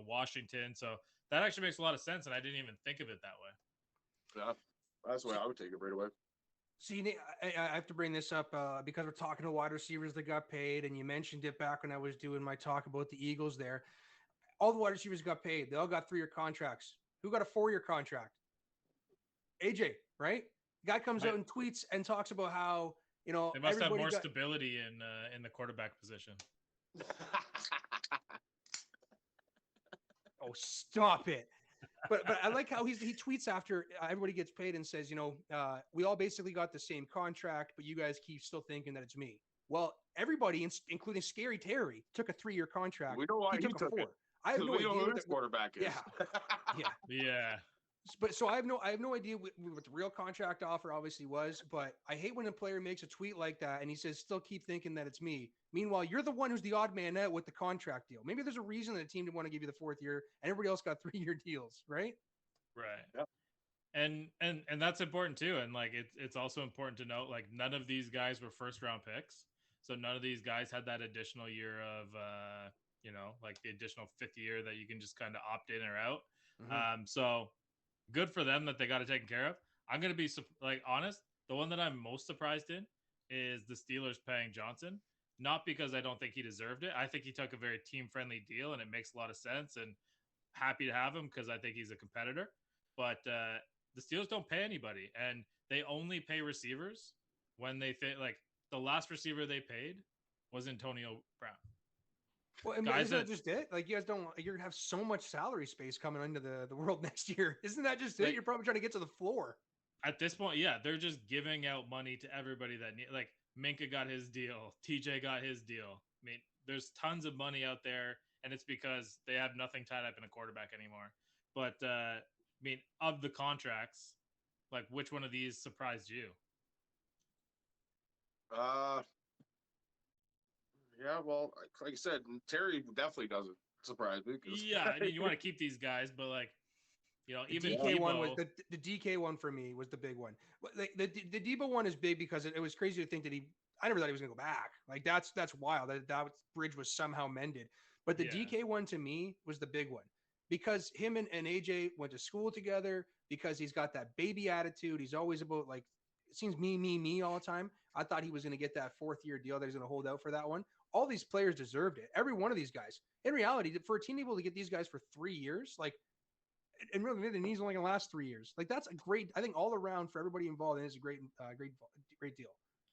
Washington. So that actually makes a lot of sense, and I didn't even think of it that way. Yeah, that's the way I would take it right away. See, I have to bring this up because we're talking to wide receivers that got paid, and you mentioned it back when I was doing my talk about the Eagles there. All the wide receivers got paid. They all got 3-year contracts. Who got a 4-year contract? AJ, right? Guy comes out and tweets and talks about how, they must have more stability in the quarterback position. Oh, stop it. But I like how he tweets after everybody gets paid and says, we all basically got the same contract, but you guys keep still thinking that it's me. Well, everybody, including Scary Terry, took a 3-year contract. We know why he took a 4. I have no idea who his quarterback is. Yeah. But so I have no idea what the real contract offer obviously was. But I hate when a player makes a tweet like that and he says, "Still keep thinking that it's me." Meanwhile, you're the one who's the odd man out with the contract deal. Maybe there's a reason that a team didn't want to give you the 4th year, and everybody else got 3-year deals, right? Right. Yep. And that's important too. And like it's also important to note, like none of these guys were 1st-round picks, so none of these guys had that additional year of like the additional 5th year that you can just kind of opt in or out. Mm-hmm. So good for them that they got it taken care of. I'm going to be like honest. The one that I'm most surprised in is the Steelers paying Johnson, not because I don't think he deserved it. I think he took a very team-friendly deal and it makes a lot of sense, and happy to have him because I think he's a competitor. But the Steelers don't pay anybody, and they only pay receivers when they fit. Like the last receiver they paid was Antonio Brown. Well, and isn't that just it? Like, you guys don't, you're going to have so much salary space coming into the world next year. Isn't that just it? You're probably trying to get to the floor. At this point, yeah, they're just giving out money to everybody that need. Like Minka got his deal, TJ got his deal. I mean, there's tons of money out there, and it's because they have nothing tied up in a quarterback anymore. But I mean, of the contracts, like which one of these surprised you? Yeah, well, like I said, Terry definitely doesn't surprise me. Yeah, I mean, you want to keep these guys, but like, The even DK Debo, one was the DK one for me was the big one. But the Debo one is big because it was crazy to think that I never thought he was going to go back. Like that's wild that bridge was somehow mended. But the DK one to me was the big one because him and AJ went to school together, because he's got that baby attitude. He's always about like, it seems me all the time. I thought he was going to get that 4th-year deal that he's going to hold out for that one. All these players deserved it. Every one of these guys. In reality, for a team able to get these guys for 3 years, like, and really the knee's only going to last 3 years. Like that's a great, I think all around for everybody involved, it's a great deal.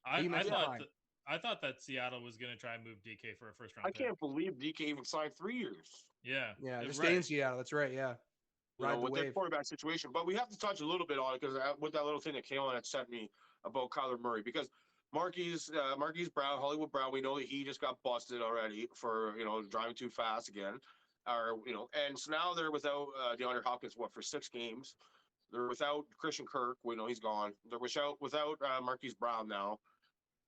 I thought that Seattle was going to try and move DK for a first round. I can't believe DK even signed 3 years. Yeah, just stay in Seattle. That's right. Yeah, with their quarterback situation. But we have to touch a little bit on it because with that little thing that Kaylin had sent me about Kyler Murray, because Marquise Brown, Hollywood Brown, we know that he just got busted already for driving too fast again. And so now they're without DeAndre Hopkins, for 6 games. They're without Christian Kirk. We know he's gone. They're without Marquise Brown now.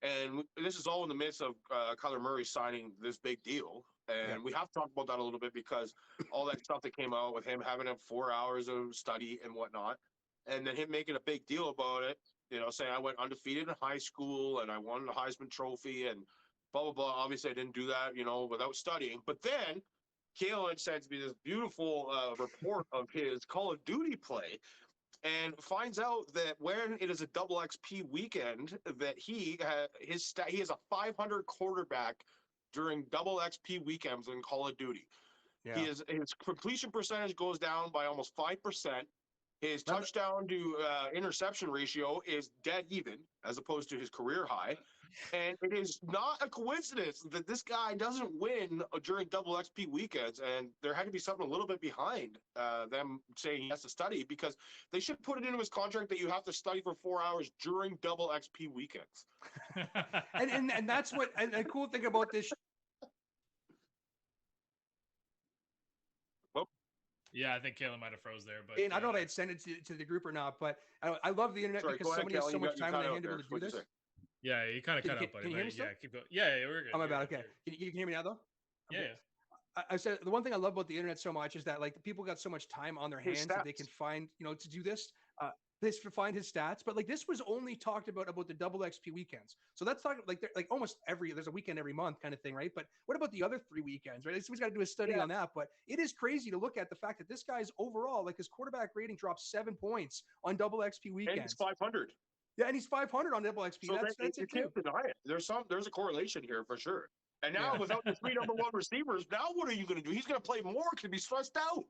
And this is all in the midst of Kyler Murray signing this big deal. And we have to talk about that a little bit because all that stuff that came out with him having 4 hours of study and whatnot, and then him making a big deal about it, saying I went undefeated in high school and I won the Heisman Trophy and blah, blah, blah. Obviously, I didn't do that, without studying. But then Kaylin sends me this beautiful report of his Call of Duty play and finds out that when it is a double XP weekend, that he has a 500 quarterback during double XP weekends in Call of Duty. Yeah. His completion percentage goes down by almost 5%. His touchdown to interception ratio is dead even, as opposed to his career high. And it is not a coincidence that this guy doesn't win during double XP weekends. And there had to be something a little bit behind them saying he has to study, because they should put it into his contract that you have to study for 4 hours during double XP weekends. and that's what, and the cool thing about this. Yeah, I think Kaylin might have froze there, but and I don't know if I'd send it to the group or not, but I love the internet because somebody has so much time on their hand to be able to do this. Yeah, you kind of cut out, buddy. Can you hear me still? Yeah, keep going. Yeah, we're good. Oh, my bad. Okay. Can you hear me now, though? Yeah. I said the one thing I love about the internet so much is that like the people got so much time on their hands that they can find, to do this. This to find his stats, but like this was only talked about the double XP weekends. So that's talking like almost there's a weekend every month kind of thing, right? But what about the other 3 weekends, right? Someone's got to do a study on that. But it is crazy to look at the fact that this guy's overall, like his quarterback rating dropped 7 points on double XP weekends. And he's 500. Yeah, and he's 500 on double XP. So that's you can't deny it. There's a correlation here for sure. And now without the 3 number 1 receivers, now what are you going to do? He's going to play more because he's stressed out.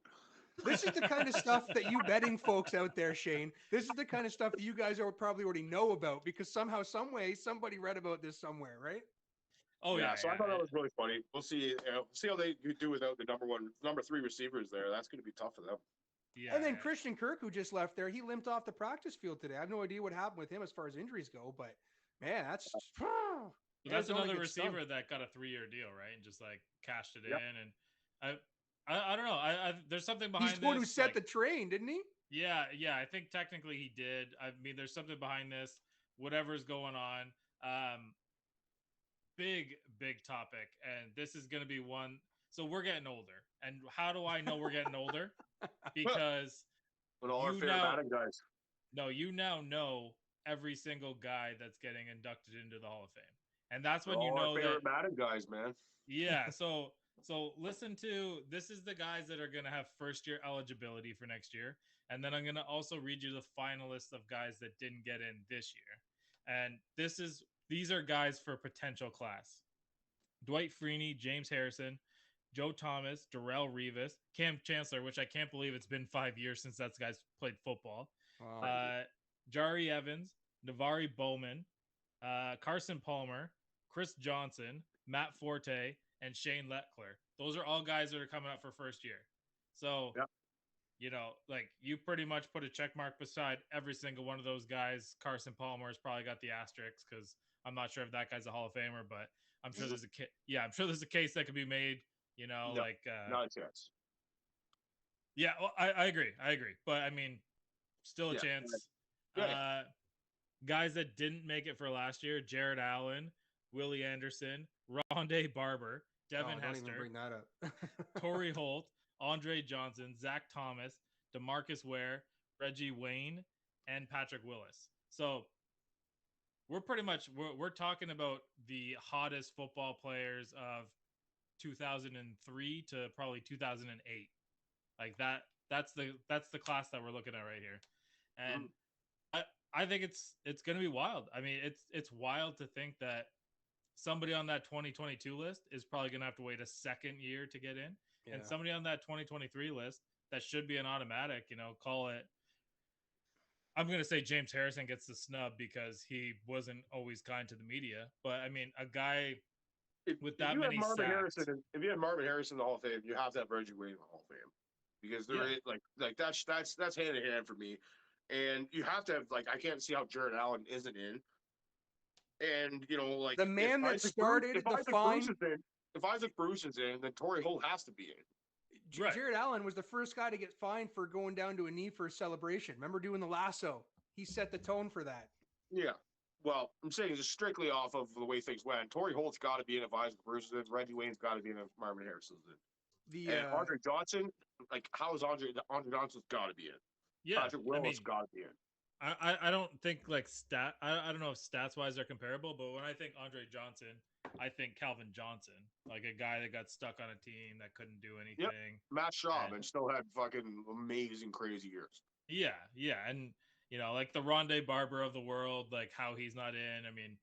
This is the kind of stuff that you betting folks out there, Shane. This is the kind of stuff that you guys probably already know about because somehow, some way, somebody read about this somewhere, right? Oh yeah. So I thought that was really funny. We'll see. See how they do without the number 3 receivers there. That's going to be tough for them. Yeah. And then Christian Kirk, who just left there, he limped off the practice field today. I have no idea what happened with him as far as injuries go, but man, that's another receiver that got a 3-year deal, right? And just like cashed it in. And I don't know. There's something behind this. He's the one who set the train, didn't he? Yeah. I think technically he did. I mean, there's something behind this. Whatever's going on. Big topic. And this is going to be one. So we're getting older. And how do I know we're getting older? Because with all our favorite Madden guys. No, you now know every single guy that's getting inducted into the Hall of Fame. And that's when you know our favorite Madden guys, man. Yeah. So listen to, this is the guys that are going to have first-year eligibility for next year. And then I'm going to also read you the finalists of guys that didn't get in this year. And these are guys for potential class. Dwight Freeney, James Harrison, Joe Thomas, Darrelle Revis, Cam Chancellor, which I can't believe it's been 5 years since that guy's played football. Wow. Jari Evans, Navari Bowman, Carson Palmer, Chris Johnson, Matt Forte, and Shane Leckler. Those are all guys that are coming up for first year. So like you pretty much put a check mark beside every single one of those guys. Carson Palmer has probably got the asterisks because I'm not sure if that guy's a Hall of Famer, but I'm sure there's I'm sure there's a case that could be made. No, like not a chance. Yeah, well, I agree. But I mean, still a chance. Yeah. Guys that didn't make it for last year: Jared Allen, Willie Anderson, Rondé Barber, Devin don't Hester, even bring that up. Torrey Holt, Andre Johnson, Zach Thomas, DeMarcus Ware, Reggie Wayne, and Patrick Willis. So we're pretty much we're talking about the hottest football players of 2003 to probably 2008. Like that's the class that we're looking at right here. And I think it's going to be wild. I mean, it's wild to think that somebody on that 2022 list is probably going to have to wait a second year to get in. And somebody on that 2023 list that should be an automatic, call it. I'm going to say James Harrison gets the snub because he wasn't always kind to the media. But I mean, a guy with that many sacks. If you have Marvin Harrison in the Hall of Fame, you have to have Reggie Wayne in the Hall of Fame because they're like that's hand in hand for me. And you have to have I can't see how Jared Allen isn't in. And like the man that started the fine. If Isaac Bruce is in, then Torrey Holt has to be in. Right. Jared Allen was the first guy to get fined for going down to a knee for a celebration. Remember doing the lasso? He set the tone for that. Yeah. Well, I'm saying just strictly off of the way things went. Torrey Holt's got to be in if Isaac Bruce is in. Reggie Wayne's got to be in if Marvin Harrison's in. And Andre Johnson, how is Andre Johnson's got to be in? Yeah. Patrick Willis got to be in. I don't think I don't know if stats wise they're comparable, but when I think Andre Johnson, I think Calvin Johnson, like a guy that got stuck on a team that couldn't do anything. Yep. Matt Schaub and still had fucking amazing, crazy years. Yeah, and like the Rondé Barber of the world, like how he's not in. I mean,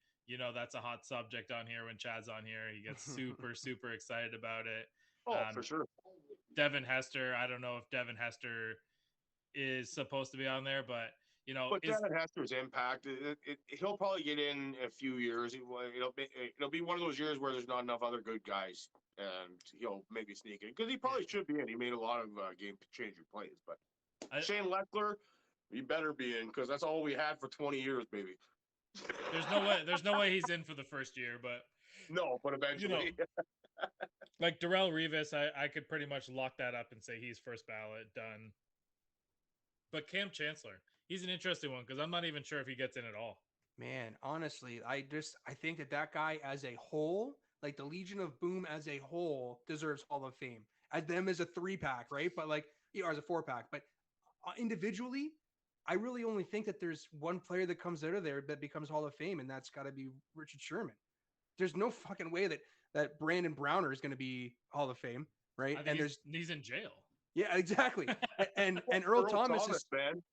that's a hot subject on here when Chad's on here. He gets super super excited about it. Oh, for sure. Devin Hester. I don't know if Devin Hester is supposed to be on there, but. But Devin Hester's impact, he'll probably get in a few years. It'll be one of those years where there's not enough other good guys, and he'll maybe sneak in because he probably should be in. He made a lot of game-changing plays, but Shane Lechler, he better be in because that's all we had for 20 years, baby. There's no way he's in for the first year, but no, but eventually, like Darrelle Revis, I could pretty much lock that up and say he's first ballot done. But Cam Chancellor. He's an interesting one because I'm not even sure if he gets in at all. Man, honestly, I think that guy as a whole, like the Legion of Boom as a whole, deserves Hall of Fame. As them as a 3-pack, right? But or as a 4-pack. But individually, I really only think that there's one player that comes out of there that becomes Hall of Fame, and that's got to be Richard Sherman. There's no fucking way that Brandon Browner is going to be Hall of Fame, right? And he's in jail. Yeah, exactly. and Earl Thomas is man.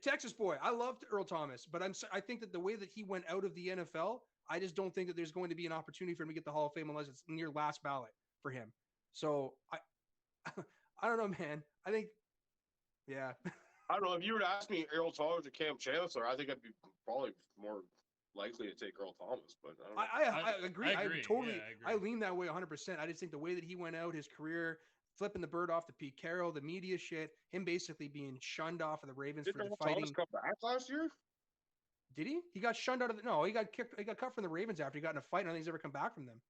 Texas boy. I loved Earl Thomas, but I think that the way that he went out of the NFL, I just don't think that there's going to be an opportunity for him to get the Hall of Fame unless it's near last ballot for him. So I don't know, man. I think, yeah. I don't know. If you were to ask me Earl Thomas or Cam Chancellor, I think I'd be probably more likely to take Earl Thomas. But I agree. I agree. Totally. Yeah, I lean that way 100%. I just think the way that he went out, his career, flipping the bird off to Pete Carroll, the media shit, him basically being shunned off of the Ravens for fighting. Did come back last year? Did he? He got shunned out of he got kicked. He got cut from the Ravens after he got in a fight. I don't think he's ever come back from them.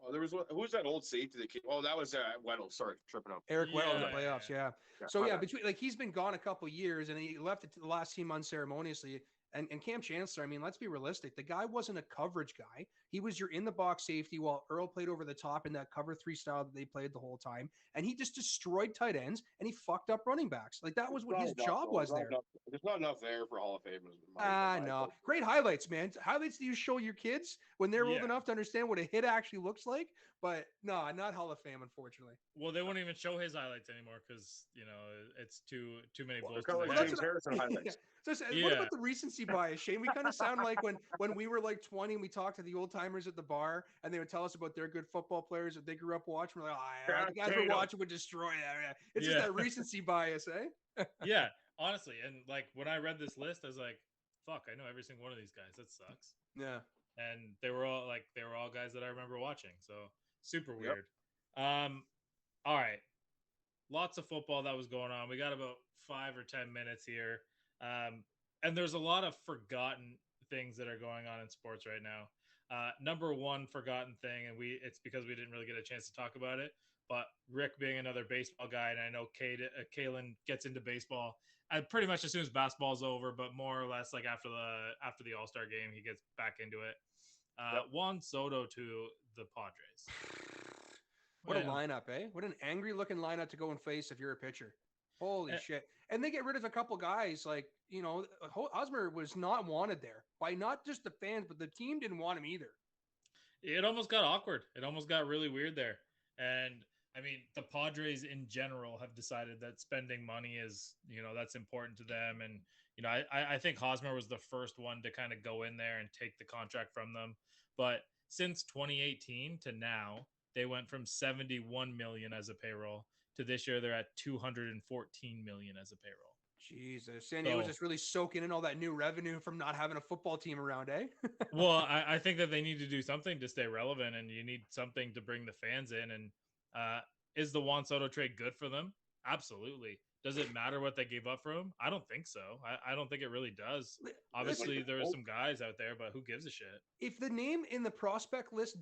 Oh, there was who's that old safety that came? Oh, that was Weddle. Sorry, tripping up. Eric Weddle in the playoffs. Yeah. So between he's been gone a couple years and he left the last team unceremoniously. And Cam Chancellor, I mean, let's be realistic. The guy wasn't a coverage guy. He was your in-the-box safety while Earl played over the top in that cover 3 style that they played the whole time. And he just destroyed tight ends, and he fucked up running backs. Like, that was what his job was there. There's not enough there for Hall of Famers. No. Great highlights, man. Highlights do you show your kids when they're old enough to understand what a hit actually looks like? But, no, not Hall of Fame, unfortunately. Well, they won't even show his highlights anymore because, it's too many blows. James Harrison highlights. What about the recency bias, Shane? We kind of sound like when we were like 20 and we talked to the old timers at the bar and they would tell us about their good football players that they grew up watching. We're like, the guys we're watching would destroy that. It's just that recency bias, eh? Yeah, honestly. And like when I read this list, I was like, fuck, I know every single one of these guys. That sucks. Yeah. And they were all guys that I remember watching. So super weird. All right. lots of football that was going on. We got about 5 or 10 minutes here. And there's a lot of forgotten things that are going on in sports right now. Number one forgotten thing, and it's because we didn't really get a chance to talk about it, but Rick being another baseball guy, and I know Kaylin gets into baseball pretty much as soon as basketball's over, but more or less like after the All-Star game, he gets back into it. Juan Soto to the Padres. What a lineup, eh? What an angry looking lineup to go and face if you're a pitcher. Holy shit. And they get rid of a couple guys. Like, you know, Hosmer was not wanted there by not just the fans, but the team didn't want him either. It almost got awkward. It almost got really weird there. And I mean, the Padres in general have decided that spending money is, you know, that's important to them. And, you know, I think Hosmer was the first one to kind of go in there and take the contract from them. But since 2018 to now, they went from 71 million as a payroll to this year they're at 214 million as a payroll. Jesus. San Diego was just really soaking in all that new revenue from not having a football team around, eh? Well, I think that they need to do something to stay relevant, and you need something to bring the fans in. And is the Juan Soto trade good for them? Absolutely. Does it matter what they gave up for him? I don't think so. I don't think it really does. Obviously, there are some guys out there, but who gives a shit? If the name in the prospect list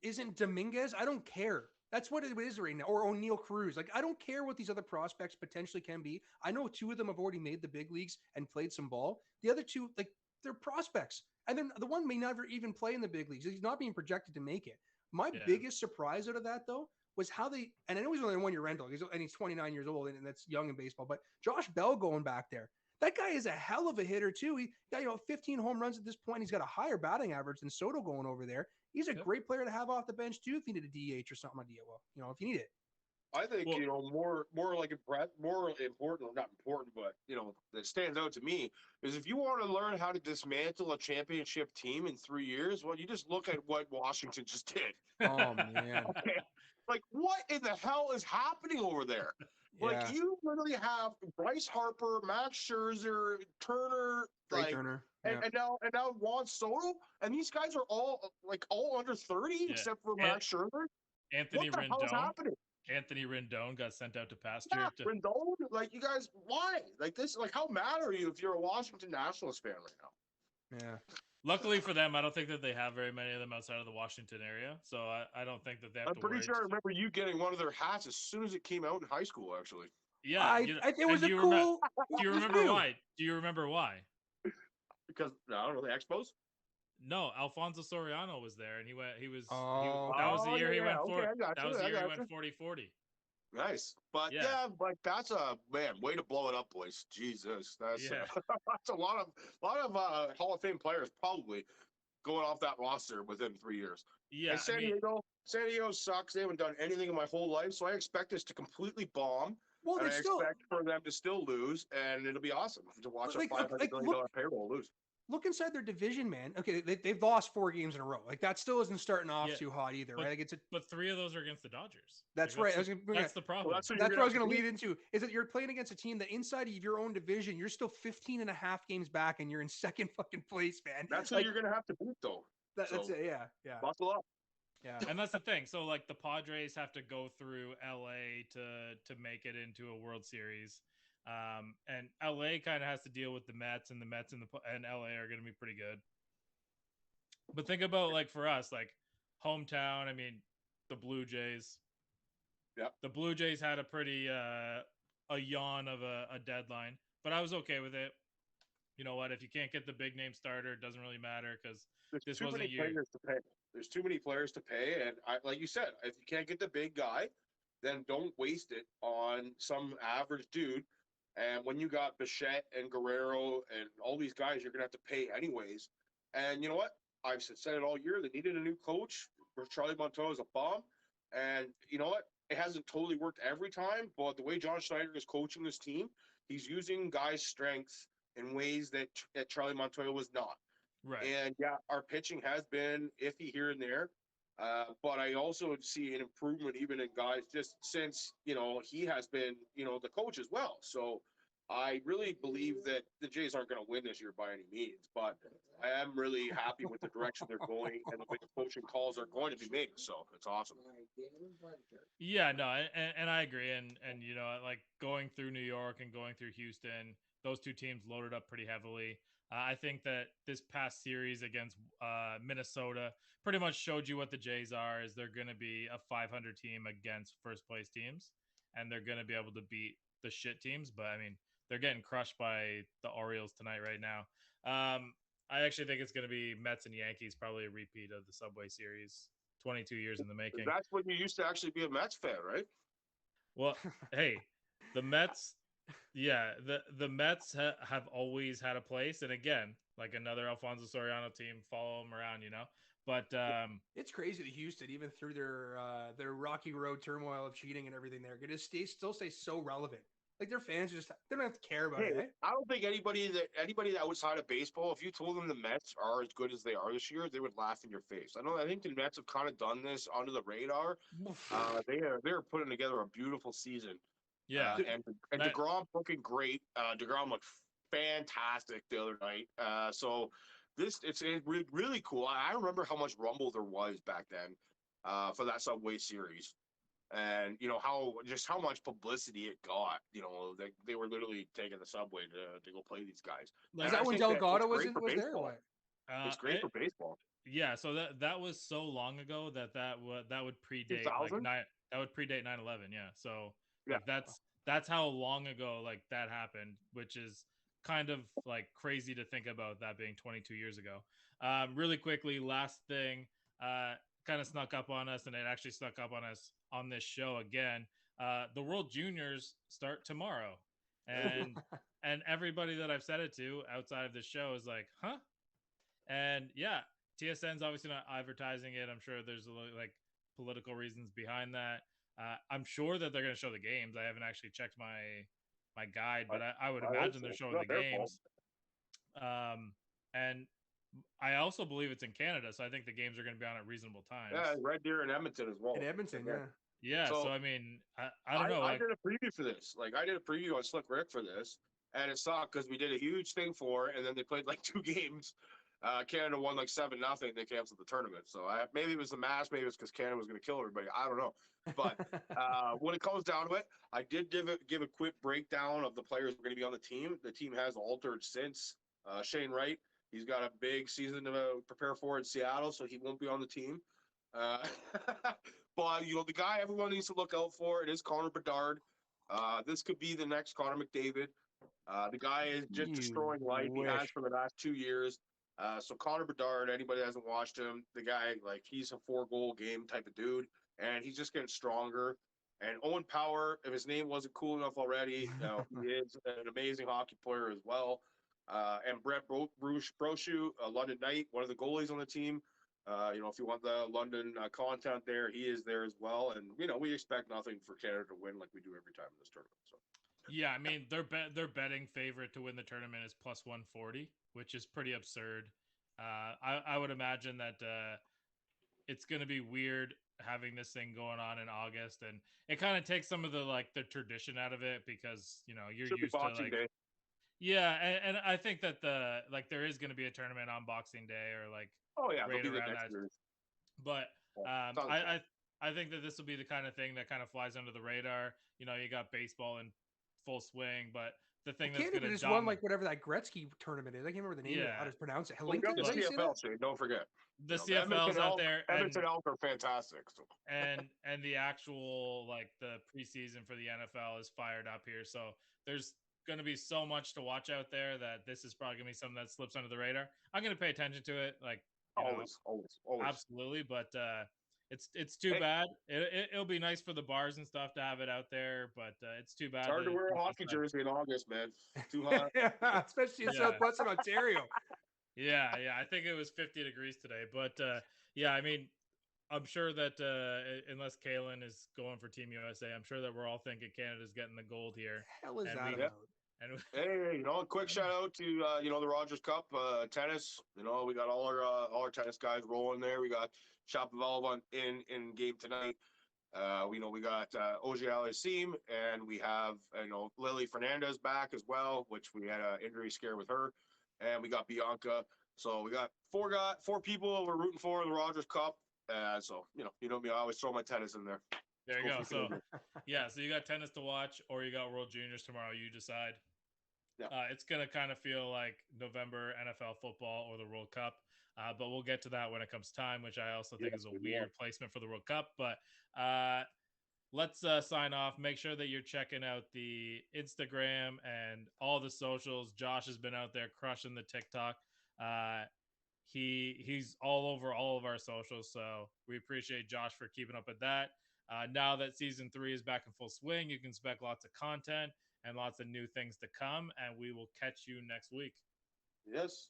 isn't Dominguez, I don't care. That's what it is right now. Or O'Neal Cruz. Like, I don't care what these other prospects potentially can be. I know 2 of them have already made the big leagues and played some ball. The other 2, like, they're prospects. And then the one may never even play in the big leagues. He's not being projected to make it. My biggest surprise out of that, though, was how they, and I know he's only a 1-year rental, and he's 29 years old, and that's young in baseball, but Josh Bell going back there. That guy is a hell of a hitter, too. He got, 15 home runs at this point. He's got a higher batting average than Soto going over there. He's a great player to have off the bench, too, if you need a DH or something. Well, if you need it. I think, more like more important, or not important, but, that stands out to me is if you want to learn how to dismantle a championship team in 3 years, well, you just look at what Washington just did. Oh, man. Okay. Like, what in the hell is happening over there? Like, you literally have Bryce Harper, Max Scherzer, Turner, Turner. And now Juan Soto, and these guys are all under 30 except for Max Scherzer. Anthony what the hell is happening? Anthony Rendon got sent out to pasture. Yeah, Rendon, you guys, why? How mad are you if you're a Washington Nationals fan right now? Yeah. Luckily for them, I don't think that they have very many of them outside of the Washington area, so I don't think that they have to worry. I'm pretty sure I remember you getting one of their hats as soon as it came out in high school, actually. Yeah. It was a cool... Do you remember why? Do you remember why? Because, I don't know, the Expos? No, Alfonso Soriano was there, and he was that was the year he went 40. That was the year he went 40-40. Nice, but that's a way to blow it up, boys. Jesus, that's that's a lot of Hall of Fame players probably going off that roster within 3 years. Yeah, and San Diego sucks. They haven't done anything in my whole life, so I expect this to completely bomb. Well, and I expect for them to still lose, and it'll be awesome to watch a $500 million payroll lose. Look inside their division, man. Okay, they've lost 4 games in a row. That still isn't starting off too hot either, right? But 3 of those are against the Dodgers. That's right. That's the problem. Well, that's what I was going to lead into, is that you're playing against a team that inside of your own division, you're still 15 and a half games back, and you're in second fucking place, man. That's who you're going to have to beat, though. That's it, yeah. Buckle up. Yeah. And that's the thing. So, the Padres have to go through LA to make it into a World Series. And LA kind of has to deal with the Mets, and the Mets and LA are going to be pretty good. But think about for us, hometown. I mean, the Blue Jays. Yeah. The Blue Jays had a pretty a yawn of a deadline, but I was okay with it. You know what? If you can't get the big name starter, it doesn't really matter because this wasn't a year. There's too many players to pay, and like you said, if you can't get the big guy, then don't waste it on some average dude. And when you got Bichette and Guerrero and all these guys, you're going to have to pay anyways. And you know what? I've said it all year. They needed a new coach. Charlie Montoya is a bomb. And you know what? It hasn't totally worked every time, but the way John Schneider is coaching this team, he's using guys' strengths in ways that Charlie Montoya was not. Right. And our pitching has been iffy here and there. But I also see an improvement even in guys just since, he has been, the coach as well. So I really believe that the Jays aren't going to win this year by any means, but I am really happy with the direction they're going and the way the coaching calls are going to be made. So it's awesome. Yeah, no, and I agree. And you know, like going through New York and going through Houston, those two teams loaded up pretty heavily. I think that this past series against Minnesota pretty much showed you what the Jays are. Is they're going to be a 500 team against first place teams, and they're going to be able to beat the shit teams. But I mean, they're getting crushed by the Orioles tonight right now. I actually think it's going to be Mets and Yankees, probably a repeat of the Subway Series, 22 years in the making. That's when you used to actually be a Mets fan, right? Well, hey, the Mets, yeah, the Mets have always had a place, and again, like another Alfonso Soriano team, follow them around, you know. But it's crazy that Houston, even through their rocky road turmoil of cheating and everything, they're going to still stay so relevant. Like their fans they don't have to care about it. Eh? I don't think anybody that outside of baseball, if you told them the Mets are as good as they are this year, they would laugh in your face. I think the Mets have kind of done this under the radar. They're putting together a beautiful season. Yeah, and DeGrom looking great. DeGrom looked fantastic the other night. So it's really cool. I remember how much rumble there was back then for that Subway Series. And you know how much publicity it got. You know, they were literally taking the subway to go play these guys. Is that when Delgado was there or what? It's great for baseball. Yeah, so that was so long ago that would predate that would predate 9/11. Yeah, so like that's how long ago like that happened, which is kind of like crazy to think about that being 22 years ago. Really quickly, last thing, kind of snuck up on us, and it actually snuck up on us on this show again. The World Juniors start tomorrow, and and everybody that I've said it to outside of this show is like, huh? And yeah, TSN's obviously not advertising it. I'm sure there's like political reasons behind that. I'm sure that they're going to show the games. I haven't actually checked my guide, but I would imagine they're showing the games. And I also believe it's in Canada, so I think the games are going to be on at reasonable times. Yeah, Red Deer and Edmonton as well. In Edmonton, yeah. Yeah, so I mean, I don't know. I did a preview for this. Like, I did a preview on Slick Rick for this, and it sucked because we did a huge thing for it, and then they played like 2 games. Canada won like 7-0. They canceled the tournament. So maybe it was the match. Maybe it's because Canada was going to kill everybody. I don't know. But when it comes down to it, I did give a quick breakdown of the players who are going to be on the team. The team has altered since. Shane Wright, he's got a big season to prepare for in Seattle, so he won't be on the team. But, you know, the guy everyone needs to look out for, it is Conor Bernard. This could be the next Connor McDavid. The guy is just destroying life. He has for the last 2 years. So Conor Bernard, anybody that hasn't watched him, the guy, like, he's a 4-goal game type of dude, and he's just getting stronger. And Owen Power, if his name wasn't cool enough already, he is an amazing hockey player as well. And Brett Brochu, London Knight, one of the goalies on the team. You know, if you want the London content there, he is there as well. And, you know, we expect nothing for Canada to win like we do every time in this tournament. So. Yeah, I mean, their betting favorite to win the tournament is plus 140, which is pretty absurd. I would imagine that it's going to be weird having this thing going on in August, and it kind of takes some of the tradition out of it because, you know, you're used to like day. Yeah, and I think that there is going to be a tournament on Boxing Day or like right around that. But I think that this will be the kind of thing that kind of flies under the radar. You know, you got baseball in full swing, but the thing that's going to just won like whatever that Gretzky tournament is. I can't remember the name of it. How to pronounce it. Hellington? The CFL, so don't forget. The CFL's out there. Edmonton Elk are fantastic. So. And the actual like the preseason for the NFL is fired up here. So there's going to be so much to watch out there that this is probably going to be something that slips under the radar. I'm going to pay attention to it. Like always. Absolutely. But it's too bad. It'll be nice for the bars and stuff to have it out there, but it's too bad. It's hard to wear a hockey jersey in August, man. Too hot. Especially in Southwestern Ontario. Yeah. I think it was 50 degrees today, but yeah, I mean, I'm sure that unless Kaylin is going for Team USA, I'm sure that we're all thinking Canada's getting the gold here. Hell is that about? Hey, you know, a quick shout out to you know, the Rogers Cup tennis. You know, we got all our tennis guys rolling there. We got Shapovalov in game tonight. We got OJ Aliassime, and we have Lily Fernandez back as well, which we had an injury scare with her, and we got Bianca. So we got four people we're rooting for in the Rogers Cup. So you know me, I always throw my tennis in there. There you go. So yeah, so you got tennis to watch, or you got World Juniors tomorrow. You decide. Yeah. It's gonna kind of feel like November NFL football or the World Cup. But we'll get to that when it comes time, which I also think is a weird placement for the World Cup. But let's sign off. Make sure that you're checking out the Instagram and all the socials. Josh has been out there crushing the TikTok. He's all over all of our socials, so we appreciate Josh for keeping up with that. Now that season 3 is back in full swing, you can expect lots of content and lots of new things to come, and we will catch you next week. Yes,